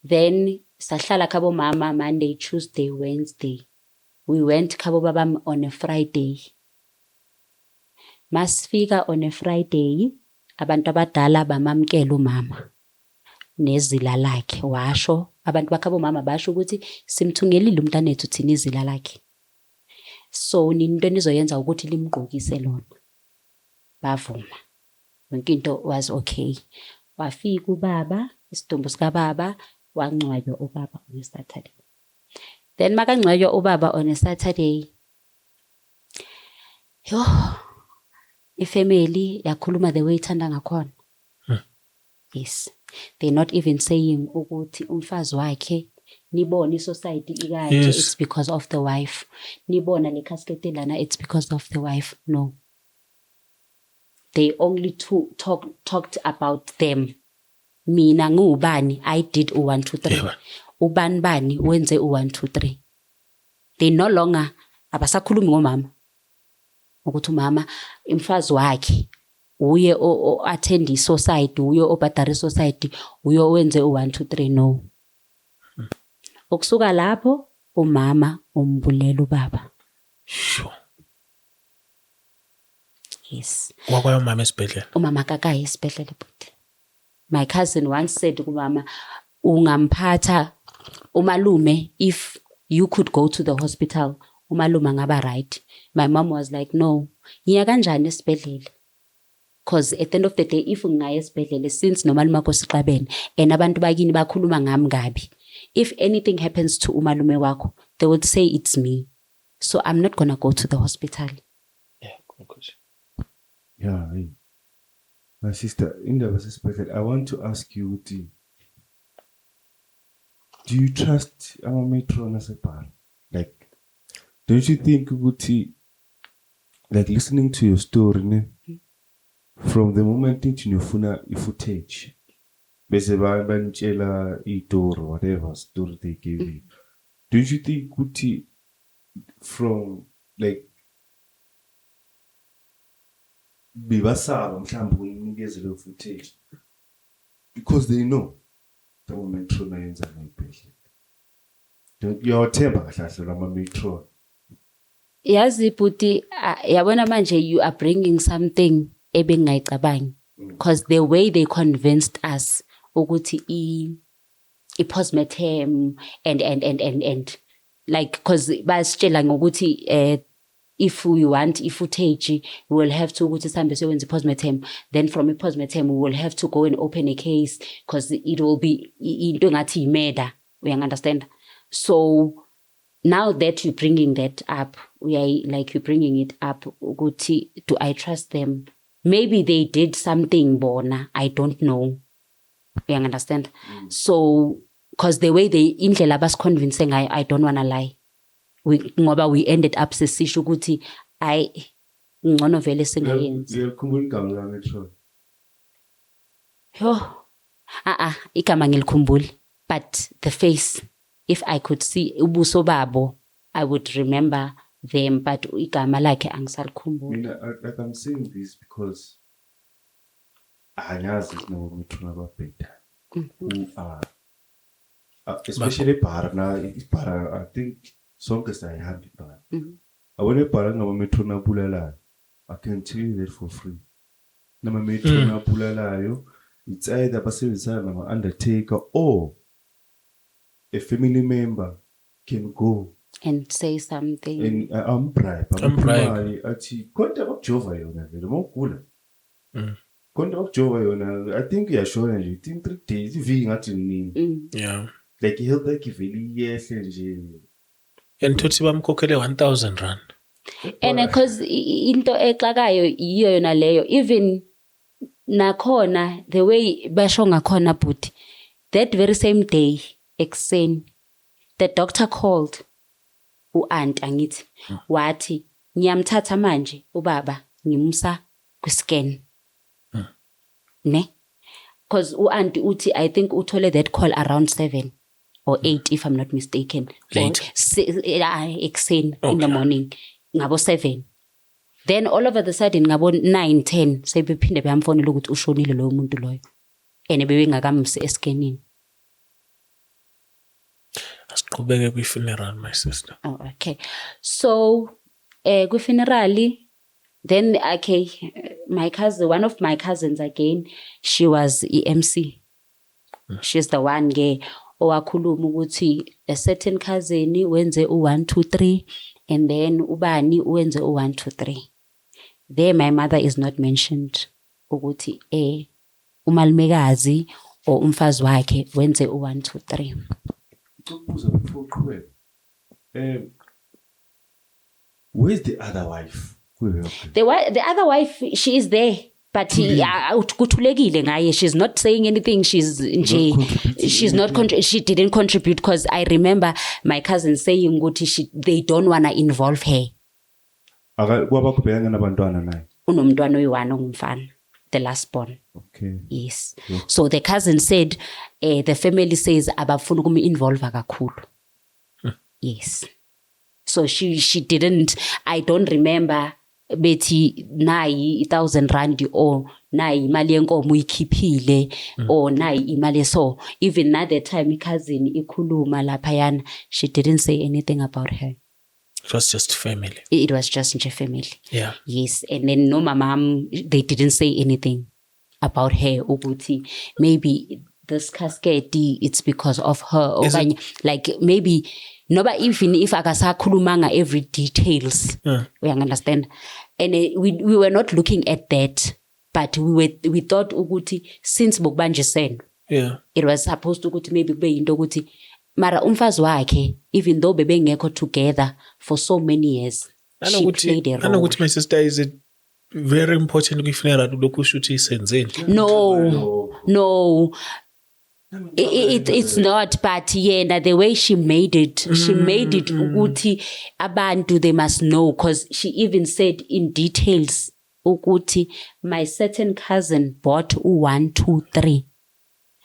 Then sahlala khabo mama Monday, Tuesday, Wednesday, we went khabo babam on a Friday. Masifika on a Friday, abantu abadala bamamkela umama nezila lakhe, washo abantu bakhabo mama basho ukuthi simthungelile umntanethu thina izila lakhe. So into nizoyenza ukuthi limgqokise lona. Bavuma. Yonke into was okay. Wafika ubaba, isidumbu sika baba, wangcwaywa ubaba on a Saturday. Then makangcwaywa ubaba on a Saturday. Yo, ifamily yakhuluma the way ithanda ngakhona. Yes. They're not even saying ukuthi umfazi wakhe nibona isociety ikanje, Yes. it's because of the wife. Nibona le casket lana, it's because of the wife. No. They only talked about them. Mina ngubani, I did 1 2 3. Yeah. Ubani bani wenze 1 2 3. They no longer abasakhulumi ngomama. Ukuthi umama imfazi wakhe uye o attend society, uye obhadara society, uye wenze 1 2 3. No. Ukusuka lapho umama umbulela ubaba. Sure. Yes. Wakwayo mama esibhedlela. Umama kakayi esibhedlela but my cousin once said kumama ungamphatha umalume if you could go to the hospital umalume ngaba right. My mom was like no, ngiya kanjani esibhedlela? Because at the end of the day if ngaya esibhedlela since nomalume wakho sixabene and abantu bakini bakhuluma ngami kabi, if anything happens to umalume wakho they would say it's me, so I'm not gonna go to the hospital. Yeah, good question. Yeah, hey. My sister, in the special, I want to ask you, do you trust our matron as a parent? Like, don't you think, Guti, like listening to your story, ne? From the moment that you know footage, basically, banchela or whatever story they gave you, don't you think, Guti, from like bibasaba mhlawumbe unikeze lo footage because they know the metron ayenza ngempela. Uyawathemba kahle lama metron. Yazi buti yabona manje you are bringing something ebengayicabangi because the way they convinced us ukuthi I postmortem and like cause basitshela ngokuthi if we want footage we will have to ukuthi sambe siyenze postmortem, then from a postmortem we will have to go and open a case because it will be into ngathi murder, we understand. So now that you're bringing that up, you're bringing it up ukuthi do I trust them? Maybe they did something bona, I don't know, you understand. So because the way they indlela bas convincing I don't want to lie. Ngoba we ended up sesisho ukuthi ngcono vele singayenzi. Ngiyakhumbula igama la metron. Yo. Igama ngilikhumbuli, but the face, if I could see ubuso babo I would remember them, but igama lakhe angisakhumbuli. Like I'm saying this because anyazi no metron ababheda who are especially para I think sonke sayihamba ibhala. Awone ibhala ngaba metron abulalayo. I can tell you that for free. Nama metron abulalayo, it's either basebenzisana nama undertaker or a family member can go And say something. and I'm bribe. Athi konke bakujova yona vele mawugula. Konke bakujova yona, I think uyashona nje within 3 days iviki ngathi nini. Yeah. Like health like vele yehle nje. And Tutsi bamkhokhele 1,000 rand. And because into exakayo iyo yona leyo, even nakhona the way basho ngakhona but that very same day ekseni the doctor called uaunt angithi wathi ngiyamthatha manje ubaba ngimsa kwiscan ne, because uaunt uthi I think uthole that call around 7 or 8 if I'm not mistaken. Late. Ekseni in the morning ngabo 7. Then all over the sudden ngabo 9 10 sebephinde beyamfonela ukuthi ushonile lo muntu loyo ene bebengakamsi escanning. Qhubeke kwi-funeral, my sister. Oh, okay. So, kwi-funeral, then, okay, my cousin, one of my cousins again, she was MC. She's the one owakhuluma ukuthi a certain cousin wenze u1 2 3 and then ubani wenze u1 2 3. There my mother is not mentioned ukuthi umalumekazi or umfazi wakhe wenze u1 2 3. Ukubuza before uqhubeka. Where's the other wife? The other wife, she is there. But kuthulekile ngaye, she's not saying anything. She didn't contribute because I remember my cousin saying ukuthi they don't wanna involve her. Kwaba kubhekana nabantwana naye. Unomntwana oyi1 ongumfana, the last born. Okay. Yes. So the cousin said the family says abafuna ukumi involve kakhulu. Yes. So she didn't, I don't remember bethi nayi 1,000 rand or nayi imali yenkomo uyikhiphile or nayi imali so even at the time cousin ikhuluma lapha yana, she didn't say anything about her. It was just family. It was just nje family. Yeah. Yes, and then no mom, they didn't say anything about her ukuthi maybe this casket it's because of her or like maybe noba even if akasakhulumanga every details. We understand. And we were not looking at that, but we thought ukuthi since bokubanjisene, it was supposed to ukuthi maybe kube yinto ukuthi mara umfazi wakhe, even though bebengekho together for so many years, she played a role. Ukuthi my sister, is it very important kwi-funeral lokhu ukuthi isenzeni? No. It's not, but yena the way she made it ukuthi abantu they must know, because she even said in details ukuthi my certain cousin bought u1 2 3.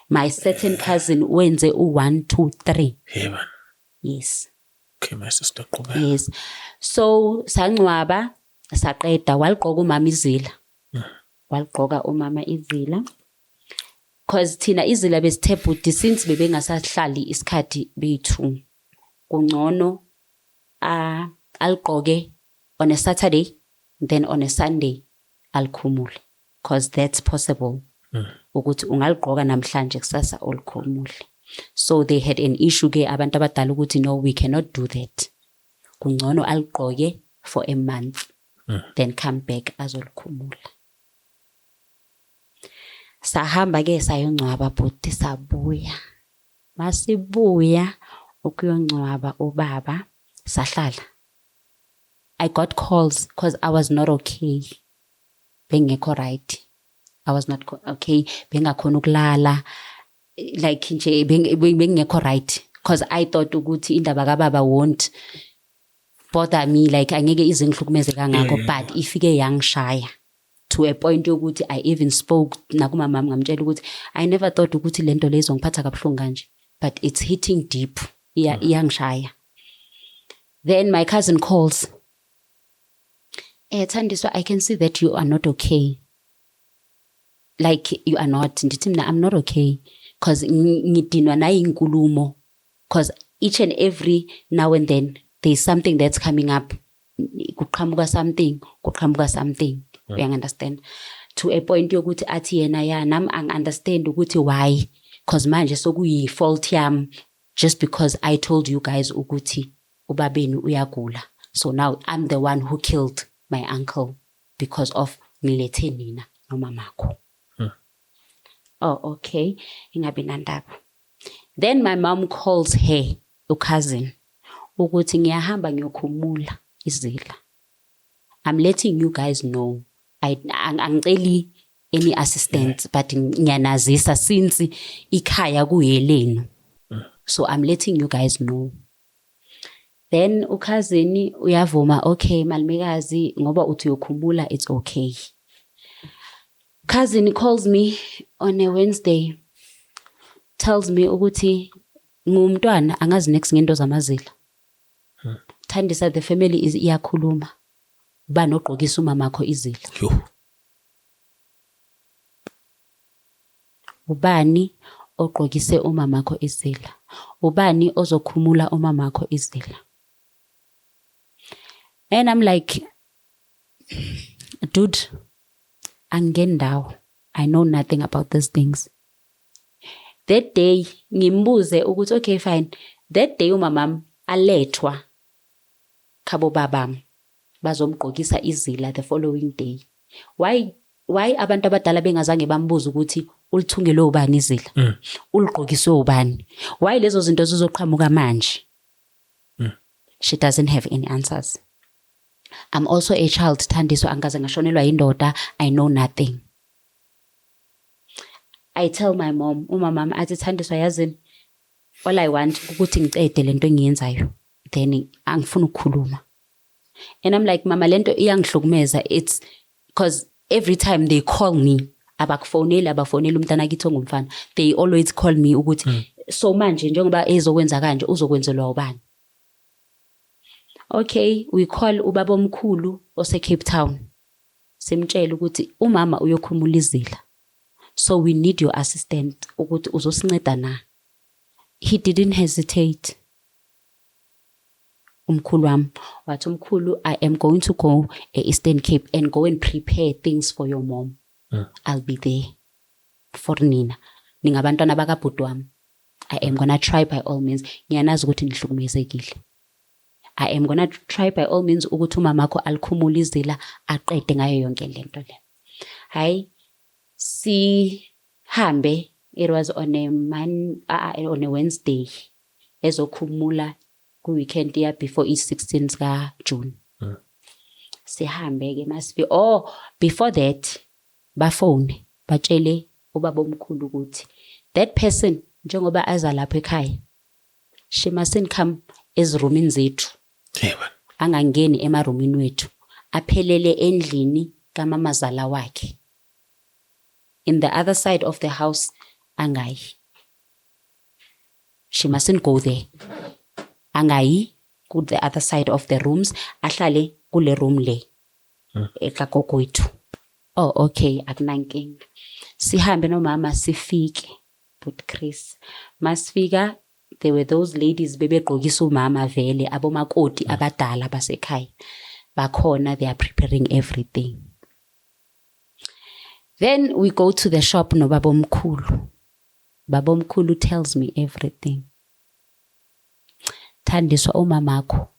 My certain cousin wenze u1 2 3. Yeah, man. Yes. Okay, my sister. Yes. So sangcwaba saqeda waliqoka umama izila. Waliqoka umama izila. Because thina izila besithebhudi since bebengasahlali isikhathi bethu. Kungcono aliqoke on a Saturday, then on a Sunday alikhumule, because that's possible. Ukuthi ungaliqoka namhlanje kusasa olikhumule. So they had an issue ke abantu abadala ukuthi no, we cannot do that. Kungcono aliqoke for a month, then come back azolikhumula. Sahamba ke sayongcwaba bhuti sabuya. Masibuya ukuyongcwaba ubaba sahlala. I got calls because I was not okay. Bengekho right. I was not okay. Bengakhona ukulala. Like nje bengekho right, because I thought ukuthi indaba kaBaba won't bother me, like angeke izingihlukumeze kangakho, but ifike yangishaya to a point yokuthi I even spoke nakumama ngamtshela ukuthi I never thought ukuthi lento lezo ngiphatha kabuhlungu kanje, but it's hitting deep. Iyangishaya. Then my cousin calls. Thandiswa, I can see that you are not okay. Like you are not. Ndithi mina I'm not okay, because ngidinwa nayi inkulumo, because each and every now and then there's something that's coming up. Kuqhamuka something. You understand? To a point yokuthi athi yena ya nami understand ukuthi why, because manje sokuyi fault yam just because I told you guys ukuthi ubabeni uyagula. So now I'm the one who killed my uncle because of nilethe nina nomamakho. Oh, okay. Ingabi nandaba. Then my mom calls her, cousin, ukuthi ngiyahamba ngiyokhumula izila. I'm letting you guys know. Angiceli any assistance, but ngiyanazisa since ikhaya kuyelenu. So I'm letting you guys know. Then cousin uyavuma, okay malumekazi ngoba uthi uyokhumula, it's okay. Cousin calls me on a Wednesday, tells me ukuthi ngumntwana angazi next ngento zamazila. Thandisa, the family is iyakhuluma. Bani ogqokisa umamakho izila? Ubani ogqokise umamakho izila? Ubani ozokhumula umamakho izila? And I'm like, dude, angingeni ndawo. I know nothing about these things. That day, ngimbuze ukuthi okay fine. That day umamam alethwa khabo babam bazomgqokisa izila the following day. Why abantu abadala bengazange bambuza ukuthi ulithungele ubani izila? Uligqokiswe ubani? Why lezo zinto zizoqhamuka manje? She doesn't have any answers. I'm also a child, Thandiswa, angaze ngashonelwa indoda. I know nothing. I tell my mom, umamam athi Thandiswa yazini, all I want ukuthi ngicede lento engiyenzayo. Then angifuna ukukhuluma. And I'm like, mama lento iyangihlukumeza. It's because every time they call me, abakufonela umntana kithi ongumfana, they always call me ukuthi so manje njengoba ezokwenza kanje uzokwenzelwa ubani. Okay, we call ubaba omkhulu ose Cape Town. Simtshela ukuthi umama uyokhulumula izila. So we need your assistant ukuthi uzosinceda na. He didn't hesitate. Umkhulu wami wathi umkhulu, I am going to go Eastern Cape and go and prepare things for your mom. I'll be there for nina. Ningabantwana bakabhuti wami. I am gonna try by all means. Ngiyanazi ukuthi nihlukumezekile. I am gonna try by all means ukuthi umamakho alikhumula izila aqede ngayo yonke lento le. Hayi sihambe, it was on a Wednesday ezokhumula ku weekend ya before i-16th ka June. Sihambe ke masifi. Before that bafone batshele ubaba omkhulu ukuthi that person njengoba aza lapha ekhaya, she mustn't come ezirumini zethu. Angangeni emarumini wethu, aphelele endlini kamamazala wakhe. In the other side of the house angayi. She mustn't go there. Angayi ku the other side of the rooms, ahlale kule room le ekagogo wethu. Okay, akunankinga. Sihambe nomama sifike but Chris masifika, there were those ladies bebegqokisa umama vele abomakoti abadala basekhaya bakhona, they are preparing everything. Then we go to the shop no baba omkhulu. Baba omkhulu tells me everything. Thandiswa umamakho,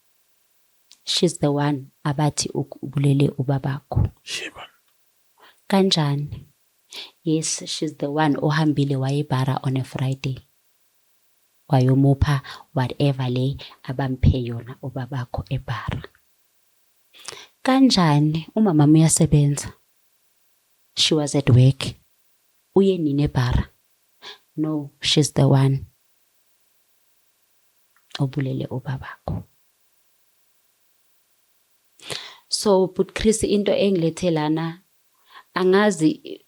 she's the one abathi ubulele ubabakho. Kanjani? Yes, she's the one ohambile wayebhara on a Friday. Wayomupha whatever le abamphe yona ubabakho ebhara. Kanjani? Umama uyasebenza. She was at work. Uye nini ebhara? No, she's the one obulele ubabakho. So but Chris into engilethelana angazi,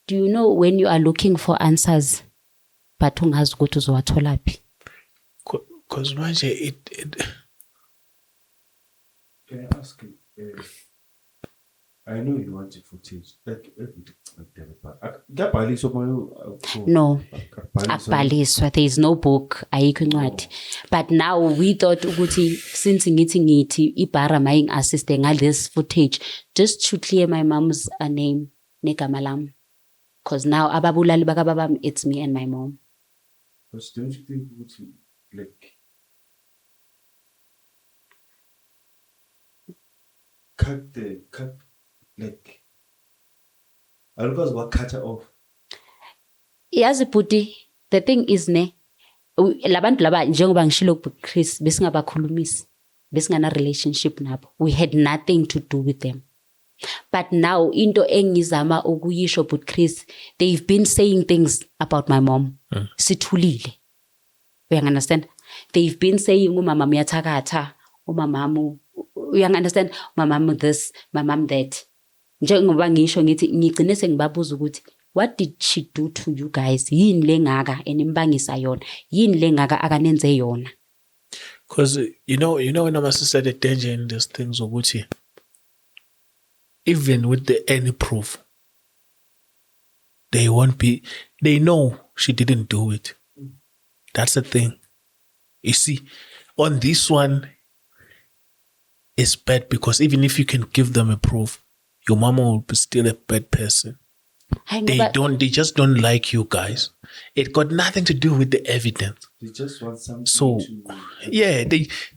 do you know when you are looking for answers but ungazi ukuthi uzowathola phi? Because manje it Can I ask you? I know you want the footage. No, akubhaliswa. There is no book, ayikho incwadi. But now we thought ukuthi since ngithi ibhara maying assist this footage just to clear my mom's name negama lami. Because now ababulali bakababam, it's me and my mom. But don't you think like cut like always what cut her off? Yazi bhuti, the thing is labantu laba njengoba ngishilo Chris besingabakhulumisi, besingana relationship nabo. We had nothing to do with them. But now into engizama ukuyisho but Chris, they've been saying things about my mom. Sithulile. You understand? They've been saying umama uyathakatha, umamamu, you understand? Mamamu this, mamam that. Njengoba ngisho ngithi ngigcine sengibabuza ukuthi what did she do to you guys? Yini lengaka enimbangisa yona? Yini lengaka akanenze yona? Because you know when my sister the danger in these things ukuthi even with any proof, they know she didn't do it. That's the thing. You see, on this one, it's bad because even if you can give them a proof, your mama will be still a bad person. They just don't like you guys. It got nothing to do with the evidence. They just want something So, to... yeah,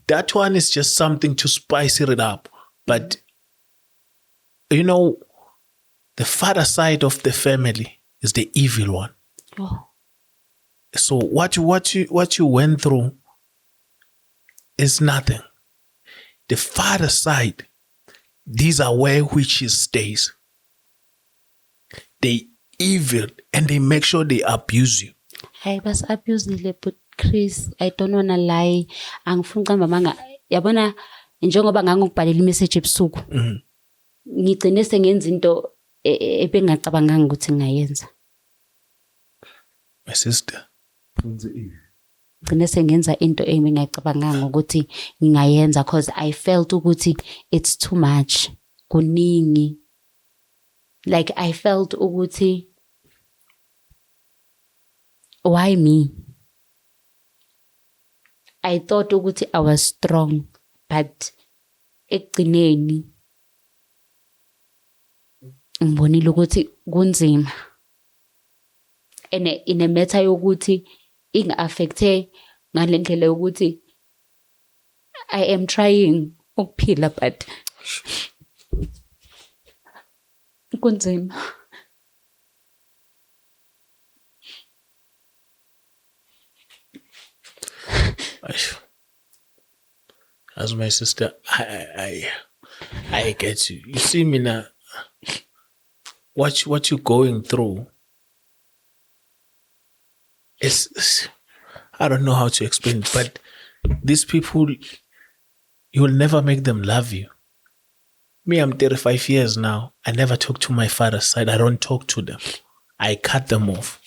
that one is just something to spice it up. But, you know, the father side of the family is the evil one. Oh. So what you went through is nothing. The father side, these are where witches stays. They evil and they make sure they abuse you. Hey, bas abuse but Chris, I don't wanna lie. Angifuni qamba manga yabona njengoba ngangikubhalela imessage ebusuku. Ngigcine sengenza into ebengacabanganga ukuthi ngayenza. My sister. Ngigcine sengenza into ebengacabanganga ukuthi ngingayenza because I felt ukuthi it's too much. Kuningi. Like I felt ukuthi why me? I thought ukuthi I was strong, but ekugcineni ngibonile ukuthi kunzima. And in a matter yokuthi inga-affecte ngale ndlela yokuthi I am trying ukuphila but kunzima. As my sister, I get you. You see me now. What you're going through is, I don't know how to explain it, but these people, you will never make them love you. Me, I'm 35 years now. I never talk to my father's side. I don't talk to them. I cut them off.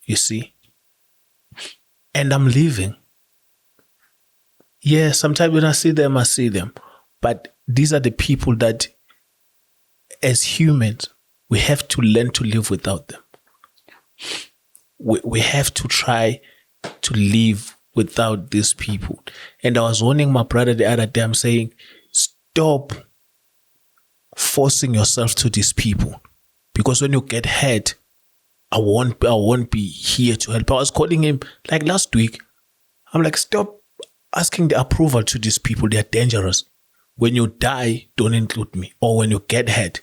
You see? And I'm leaving. Yeah, sometimes when I see them. But these are the people that, as humans, we have to learn to live without them. We have to try to live without these people. And I was warning my brother the other day, I'm saying, stop forcing yourself to these people. Because when you get hurt, I won't be here to help. I was calling him like last week. I'm like, stop asking the approval to these people. They're dangerous. When you die, don't include me. Or when you get hurt,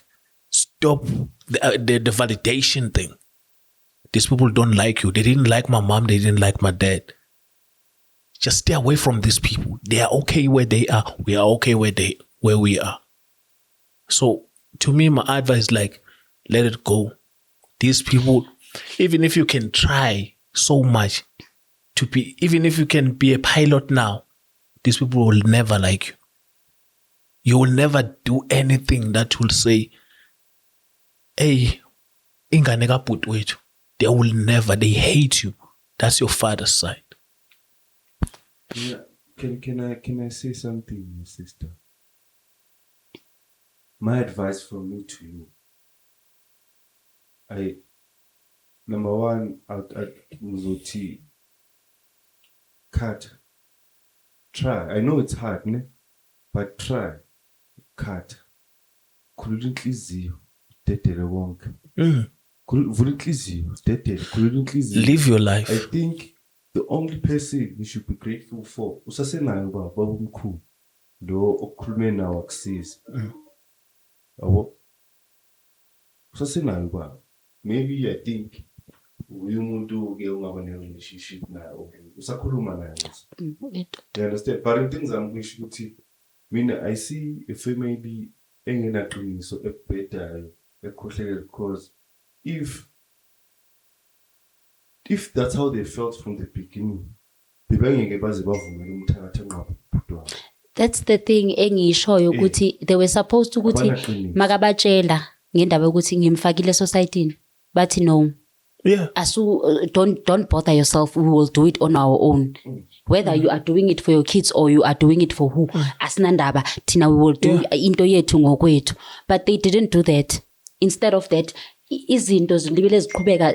stop the validation thing. These people don't like you. They didn't like my mom. They didn't like my dad. Just stay away from these people. They are okay where they are. We are okay where we are. So to me, my advice is like, let it go. These people, even if you can try so much to be, even if you can be a pilot now, these people will never like you. You will never do anything that will say, hey, ingane kaput wethu. They will never, they hate you. That's your father's side. Yeah. Can I say something, my sister? My advice from me to you. Number one, Mzoti, cut. Try. I know it's hard, ne? But try. Cut. Khulula inhliziyo, dedele wonke. Vula inhliziyo, dedele, khulula inhliziyo. Live your life. I think the only person you should be grateful for, usasenayo baba omkhulu, lo okhulume nawo akusiza. Yabo. Usasenayo baba. Maybe I think uyu muntu ke ungaba ne relationship naye usakhuluma naye. You understand? But things I'm wish ukuthi mina I see a family engenaqiniso ebhedayo ekhohlele because if that's how they felt from the beginning, bebengeke baze bavumele umthakathi enqaba ubudwa. That's the thing engishoyo ukuthi they were supposed to ukuthi makabatshela ngendaba ukuthi ngimfakile society but no. Yeah. Don't bother yourself. We will do it on our own. Whether you are doing it for your kids or you are doing it for who. Asinandaba. Tina, we will do into yethu ngokwethu. But they didn't do that. Instead of that, izinto zilibele ziqhubeka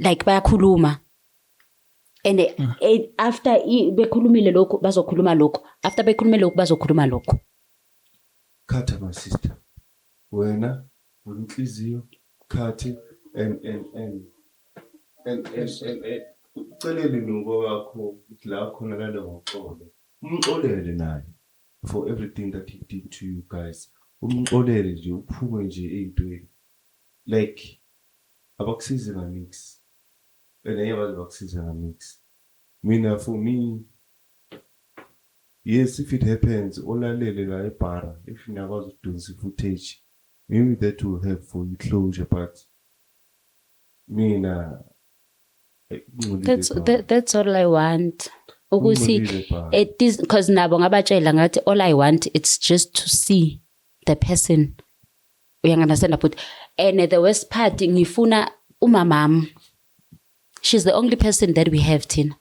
like bayakhuluma and after bekhulumile lokho bazokhuluma lokho, after bekhulumile lokho bazokhuluma lokho. Khatha my sister, wena unhliziyo khathi and ucelele nubo wakho la khona kale ngoxolo, umxolele naye for everything that he did to you guys. Umxolele nje uphume nje ezintweni like abakusize ngamix and abakusize ngamix. Mina for me, yes, if it happens olalele la eBara, if niyakwazi ukudonsa footage, maybe that will help for you closure, but mina that's all I want. Ukuthi it is because nabo ngabatshela ngathi all I want it's just to see the person. Uyanganasenda but and the worst part ngifuna umamam. She's the only person that we have, Tina.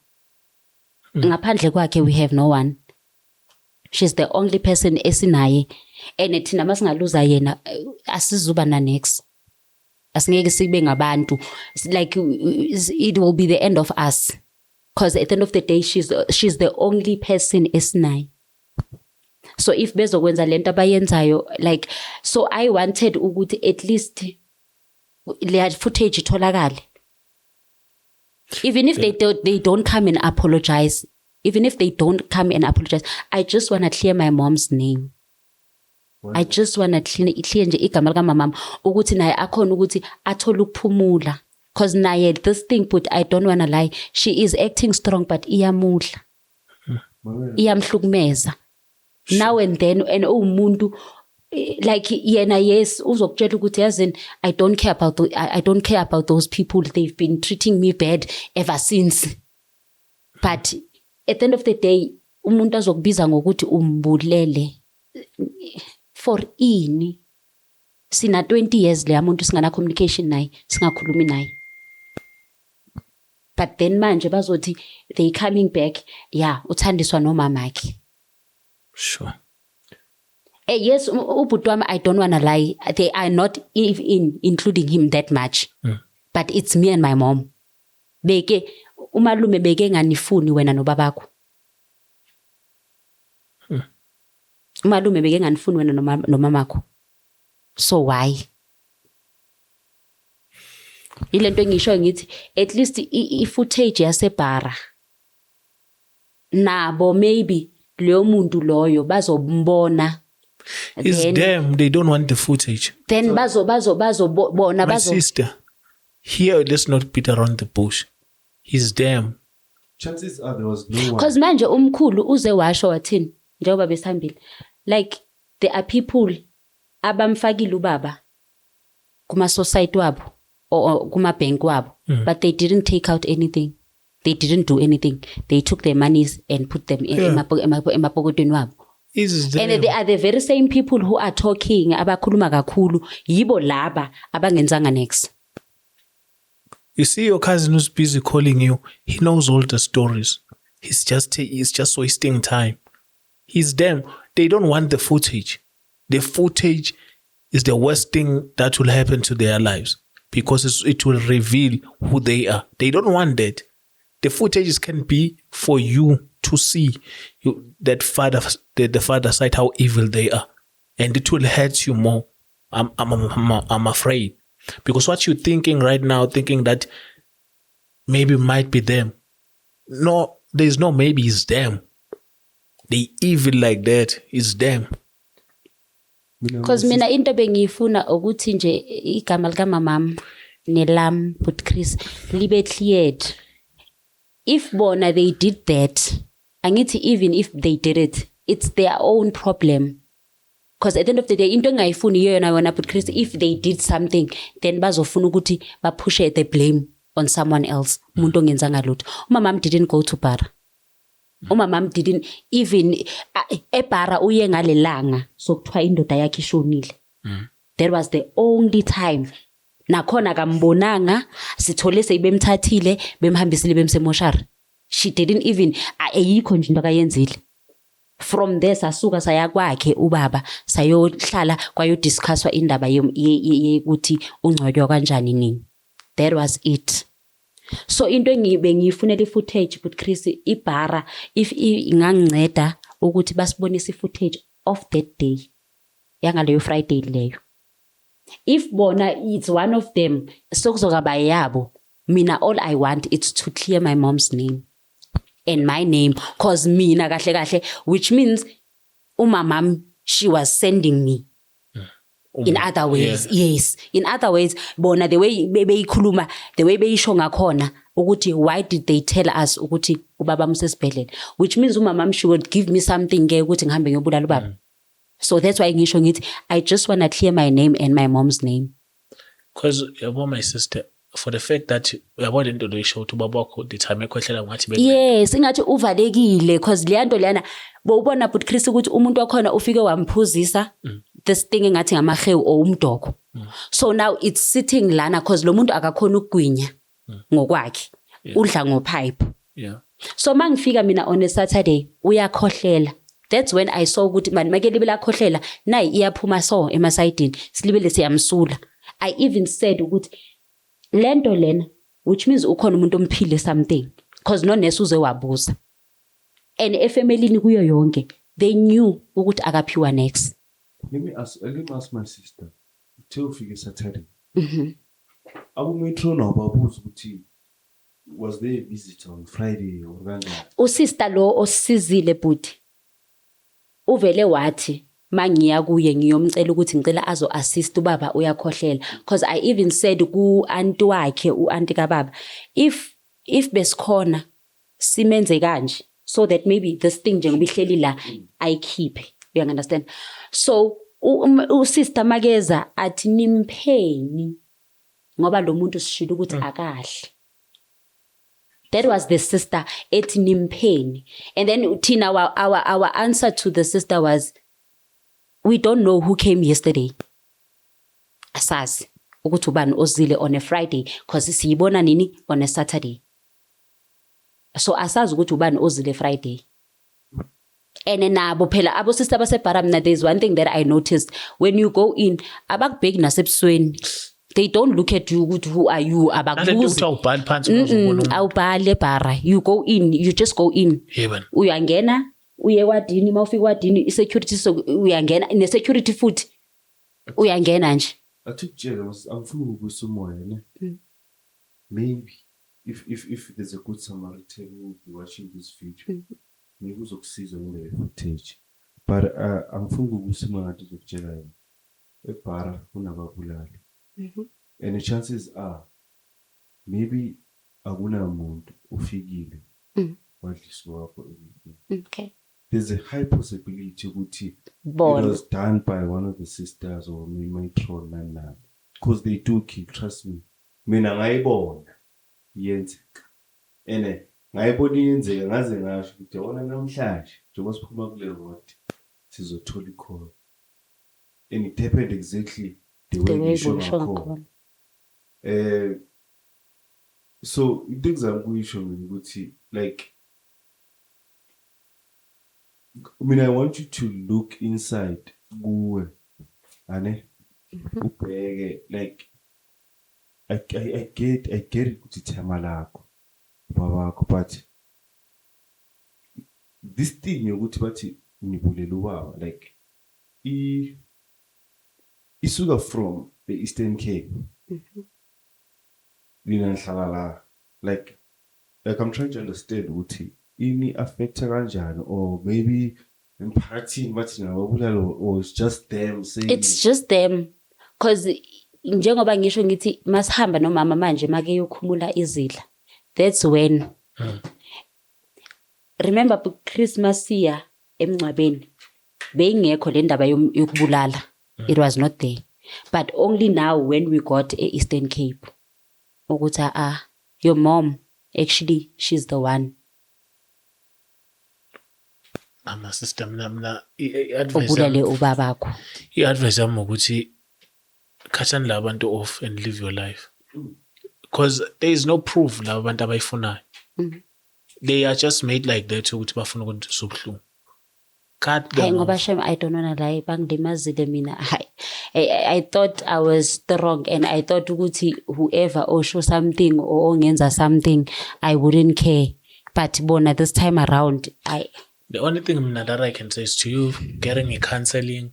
Ngaphandle kwakhe we have no one. She's the only person esinaye and thina masingaluza yena asizuba na next. Asingeke sibe ngabantu, like it will be the end of us, because at the end of the day she's the only person esinaye. So if bezokwenza lento abayenzayo, like, so I wanted ukuthi at least le footage itholakale, even if they don't come and apologize, I just want to clear my mom's name. I just want to clear nje igama lika mama ukuthi naye akhona ukuthi athola ukuphumula, because naye this thing, but I don't want to lie, she is acting strong but iyamudla, iyamhlukumeza now and then, and umuntu like yena, yes, uzokutshela ukuthi yazini I don't care about those people, they've been treating me bad ever since, but at the end of the day umuntu azokubiza ngokuthi umbulele for ini. Sina 20 years le umuntu singana communication naye, singakhulumi naye, but then manje bazothi they coming back, yeah, uthandiswa nomamakhe. Sure. Yes, ubhuti wami, I don't want to lie, they are not even including him that much, but it's me and my mom. Beke umalume beke nganifuni wena nobabakho. Umalume beke nganifuni wena nomamakho. So why? Ilento engisho ngithi at least I-footage yaseBara nabo maybe leyo muntu loyo bazombona. It's them, they don't want the footage. Then bazo My sister, here let's not beat around the bush. He's them. Chances are there was no one. Because manje umkhulu uze washo wathini njengoba besihambile, like there are people abamfakile ubaba kuma society wabo or kuma bank wabo, but they didn't take out anything, they didn't do anything, they took their monies and put them in emapokotweni wabo. And they are the very same people who are talking abakhuluma kakhulu, yibo laba abangenzanga next. You see your cousin who's busy calling you, he knows all the stories. He's just wasting time. He's them. They don't want the footage. The footage is the worst thing that will happen to their lives because it will reveal who they are. They don't want that. The footage can be for you to see that the father side, how evil they are, and it will hurt you more. I'm afraid, because what you're thinking right now, thinking that maybe might be them. No, there's no maybe. It's them. They evil like that. It's them. Because mina into bengifuna ukuthi nje igama lika mama nelam but Chris libe cleared. If bona they did that, angithi even if they did it, it's their own problem. Because at the end of the day, into engayifuni iyo yona wona but Chris, if they did something, then bazofuna ukuthi bapushe the blame on someone else. Umuntu ongenzanga lutho. Umamam didn't go to Bara. Umamam didn't even eBara uye ngalelanga sokuthiwa indoda yakhe ishonile. That was the only time. Nakhona kambonanga, sithole seyibemthathile bemhambisile bemsemoshari. She didn't even ayikho nje into akayenzile. From there sasuka saya kwakhe ubaba sayohlala kwayodiscusswa indaba ukuthi ungcwatywa kanjani nini. That was it. So into bengiyifunela i-footage but Chris ibhara if inganginceda ukuthi basibonise i-footage of that day yangaleyo Friday leyo. If bona it's one of them sokuzokaba yabo, mina all I want is to clear my mom's name and my name, cause mina kahle kahle, which means umamam she was sending me. In other ways, yes. In other ways, bona the way beyikhuluma, the way beyisho ngakhona ukuthi why did they tell us ukuthi ubaba msesibhedlela, which means umamam she would give me something ke ukuthi ngihambe ngiyobulala ubaba. So that's why ngisho ngithi I just want to clear my name and my mom's name. Because my sister, for the fact that yabona into loyisho ukuthi ubaba wakho the time ekhohlela ngathi yes, ingathi uvalekile cause leyanto leyana bowubona but Chris ukuthi umuntu wakhona ufike wamphuzisa this thing engathi ngamahewu or umdoko. So now it's sitting lana cause lo muntu akakhona ukugwinya ngokwakhe udla ngopipe. Yeah. So mangifika mina on a Saturday uyakhohlela. That's when I saw ukuthi manje make libela khohlela nayi iyaphuma so emasayidini silibele siyamsula. I even said ukuthi lento lena, which means ukhona umuntu omphile something cause no nurse uze wabuza. And efamilini kuyo yonke they knew ukuthi akaphiwa next. Let me ask my sister. Till ufike Saturday. Abu Metro no babuza ukuthi was there a visit on Friday or kanjani? Usister lo osizile buti uvele wathi mangiya kuye ngiyomcela ukuthi ngicela azo assist ubaba uyakhohlela, because I even said ku auntie wakhe uauntie kababa if besikhona simenze kanje so that maybe this thing njengoba ihleli la ayikhiphe, you understand. So usister makeza athi nimpheni ngoba lo muntu sishilo ukuthi akahle. That was the sister ethi nimpheni. And then Tina, our answer to the sister was, we don't know who came yesterday. Asazi ukuthi ubani ozile on a Friday because siyibona nini on a Saturday. So asazi ukuthi ubani ozile Friday. And nabo phela abo sister baseBharamna, there's one thing that I noticed when you go in abakubheki nasebusweni. They don't look at you good, who are you? Awubhale bara. You go in, you just go in. Uyangena, uye wadini, mawufika wadini, security so uyangena, in the security foot. Uyangena nje. I took jail, I'm full with someone. Maybe if there's a good Samaritan who will be watching this video, maybe who's oxygen in the footage. But I'm full with someone at the jail. A para, unababulali. And the chances are maybe akuna muntu ufikile wadliswa hapo everything. Okay. There's a high possibility ukuthi it was done by one of the sisters or Metro nana, because they do kill, trust me. Mina ngayibona yenzeka. Ene ngayibona yenzeka ngaze ngasho ukuthi yabona namhlanje njengoba siphuma kule road sizothola ikhona. And it happened exactly the way we show call. So things I'm going to show you, like, I mean, I want you to look inside. Like, I get it kuti tema lakho babakho, but this thing yokuthi bathi nibulela ubaba, like isuka from the Eastern Cape. Like I'm trying to understand ukuthi ini affect kanjani, or maybe emphakathini bathi nababulala, or it's just them saying it's just them, because njengoba ngisho ngithi masihamba nomama manje make yokhumula izidla, that's when remember Christmas year emncwabeni beyingekho le ndaba yokubulala. It was not there, but only now when we got a Eastern Cape ukuthi your mom actually she's the one. Ama sister mina ubulale ubabakho. I-advice yami ukuthi khathani labantu off and live your life, because there is no proof labantu abayifunayo. They are just made like that ukuthi bafuna ukuthi sobuhlungu. cut Hayi them ngoba off. shem I don't wanna lie bangidimazile mina. Hayi. I thought I was strong and I thought ukuthi whoever osho something or ongenza something I wouldn't care. But bona this time around The only thing mina that I can say is to you, getting a counseling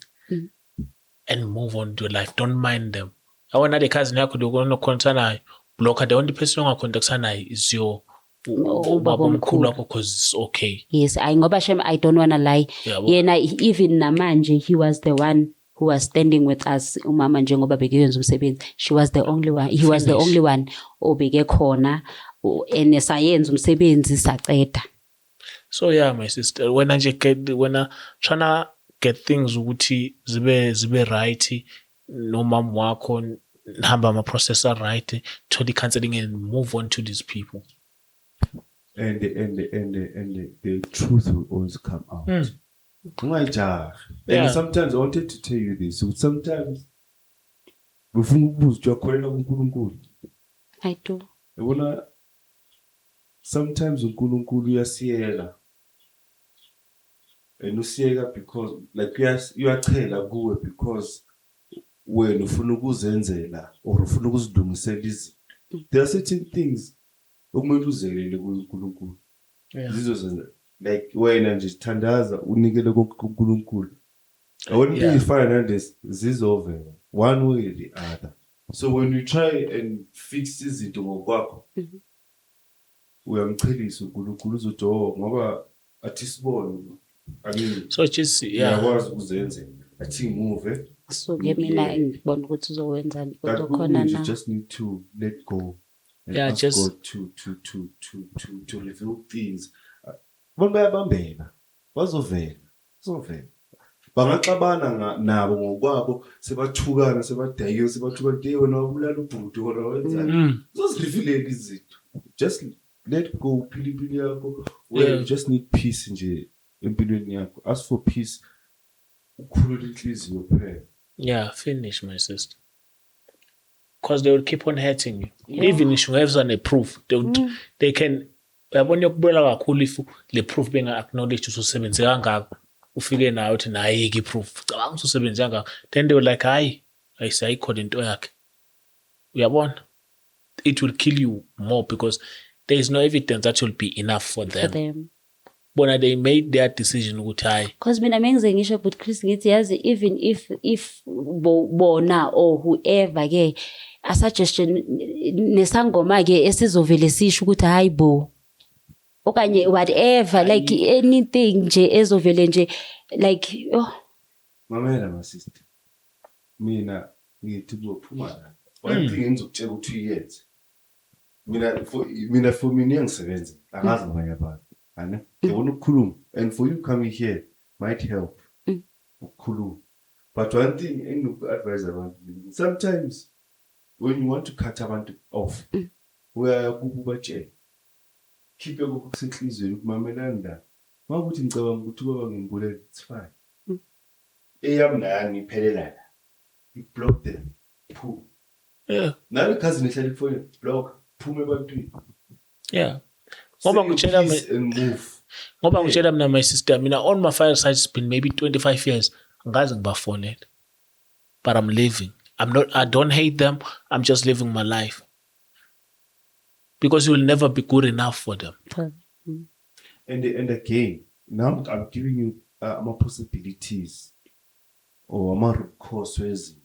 and move on to your life. Don't mind them. I want the cousin yakho lokunokhonta nayo. Blocker, the only person ongacontact nayo is your ubaba omkhulu wakho because it's okay. yes, I ngoba shem I don't wanna lie. Yabo. Yena even namanje he was the one who was standing with us umama njengoba bekenza umsebenzi. She was the only one. He was the only one obeke khona enesayenza umsebenzi saceda. So yeah, my sister, when I tryna get things ukuthi zibe right, no mom wakho nihamba ama processor right, to the counseling and move on to these people. And the truth will always come out. Ungayijahi. Yeah. And sometimes I wanted to tell you this. So sometimes befuna ukubuza uyakholelwa kuNkulunkulu. I do. Yabona sometimes uNkulunkulu uyasiyeka. And usiyeka because like uyachela kuwe because wena ufuna ukuzenzela or ufuna ukuzilungisela izinto. There are certain things okumele uzelele kuNkulunkulu. Zizozenza like wena nje thandaza unikele kuNkulunkulu. I want to find out this zizovela one way or the other. So when you try and fix izinto ngokwakho uyamchelisa uNkulunkulu uzothi ngoba athi sibone I mean So just yakwazi ukuzenzela athi move So mina ngibona ukuthi uzowenzani that uzokhona you na. just need to let go and Yeah, ask just- God to reveal things. Bona bayabambela bazovela bangaxabana nabo ngokwabo sebathukana sebadayile sebathuka wena wabulala ubhuti wona wenzani uzozirevealela izinto just let go philiphili yakho where you just need peace nje empilweni yakho ask for peace ukhulule inhliziyo phela. Yeah, finish, my sister. Because they will keep on hurting you. Even if you have a proof, they can. Uyabona yokubela kakhulu if le proof benga acknowledge ususebenze kangaka ufike nayo uthi nayike iproof cabanga ususebenze kangaka then they were like hayi ayisayikho lento yakhe. Uyabona, it will kill you more because there is no evidence that will be enough for For them. them. Bona they made their decision ukuthi hayi Because mina mengize ngisho but Chris ngithi yazi even if bona or whoever ke a suggestion nesangoma ke esizovele sisho ukuthi hayi bo okanye whatever like anything nje ezovele nje like Mamela my sister. Mina ngithi kuyophuma la. One thing engizokutshela ukuthi uyenze. Mina for mina ngisebenza angazi ngabanye abantu. Ana ngibona ukukhuluma and for you coming here might help. Ukukhuluma. But one thing enginoku-advise abantu sometimes when you want to cut abantu off uyaya kubatshela. Khiphe kokusenhlizweni ukumamelana la. Mawukuthi ngicabanga ukuthi baba ngimbulela it's fine. Eyami nani iphelela la. You block them. Phu. yeah Nawe cousin ehlala ifoni block phuma ebantwini. yeah ngoba ngitshela and move. ngoba ngitshela mina my sister mina on my fireside it's been maybe 25 years angazi ngibafonela but I'm living. I don't hate them. I'm just living my life. Because you will never be good enough for them. And again, now I'm giving you more possibilities or more course ways.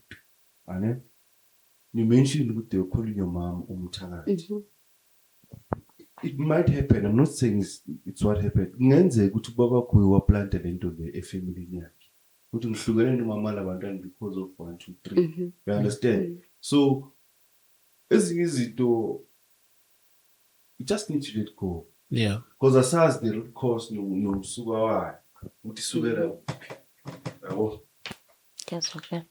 And you mentioned that they're calling your mom umthakathi. It might happen. I'm not saying it's what happened. Ngenze ukuthi baba kuyo waplanta lento le efamily yakhe. Ukuthi ngihlukene nomama labantwana because of 1 2 3. You understand? So ezinye izinto you just need to let go. Yeah. Because asazi the root cause nomsuka wayo. Ukuthi sukela yabo. That's okay.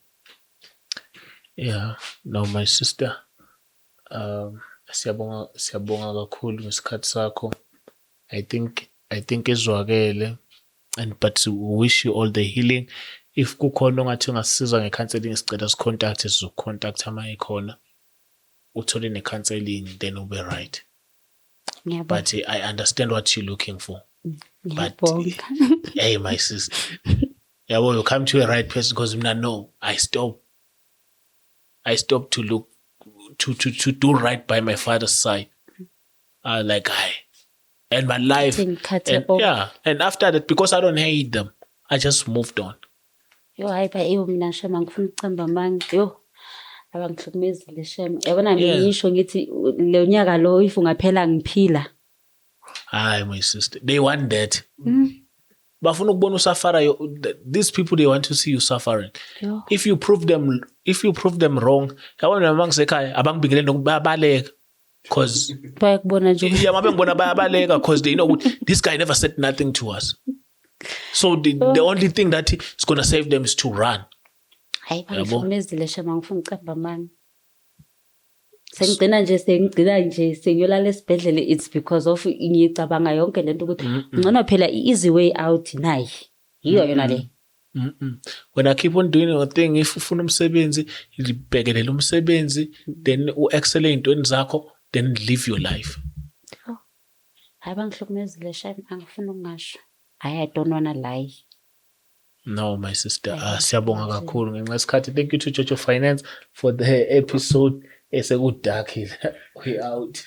Yeah. No, my sister. Siyabonga kakhulu ngesikhathi sakho. I think ezwakele and but we wish you all the healing. If kukhona ongathi ungasiza ngecounseling sicela sicontact sizocontact ama ikhona. Uthole necounseling then ube right. Yeah, But I understand what you're looking for. Ngiyabonga. Hey, my sister. Yeah, well, you come to a right person because no, I stopped to look to do right by my father's side. I was like, and my life. Cut And, it off. yeah. And after that, because I don't hate them, I just moved on. Yo, hayi ba mina shema ngifuna ukucamba amanga. Yo. Abangihlukumezile shema. Yabona ngisho ngithi lo nyaka lo if ungaphela ngiphila. Hi, my sister. They want that. Bafuna ukubona usafara. These people, they want to see you suffering. Yo. If you prove them wrong, yabona mangisekhaya abangibikele nokubaleka because Bayakubona nje. yeah, mabengibona bayabaleka because they know this guy never said nothing to us. So the only thing that is going to save them is to run. Hayi bangihlukumezile shema ngifuna ukucamba amanga. Sengigcina nje sengiyolala esibhedlela it's because of ngiyicabanga yonke lento ukuthi ngcono phela easy way out nayi. Yiyo yona le. When I keep on doing your thing, if ufuna umsebenzi, libhekelele umsebenzi, then u-excel ey'ntweni zakho, then live your life. Hayi bangihlukumezile shema angifuna ukungasho. I don't wanna lie. No, my sister. Siyabonga kakhulu ngenxa yesikhathi. Thank you to Jojo Finance for the episode. It's a good dark. We out.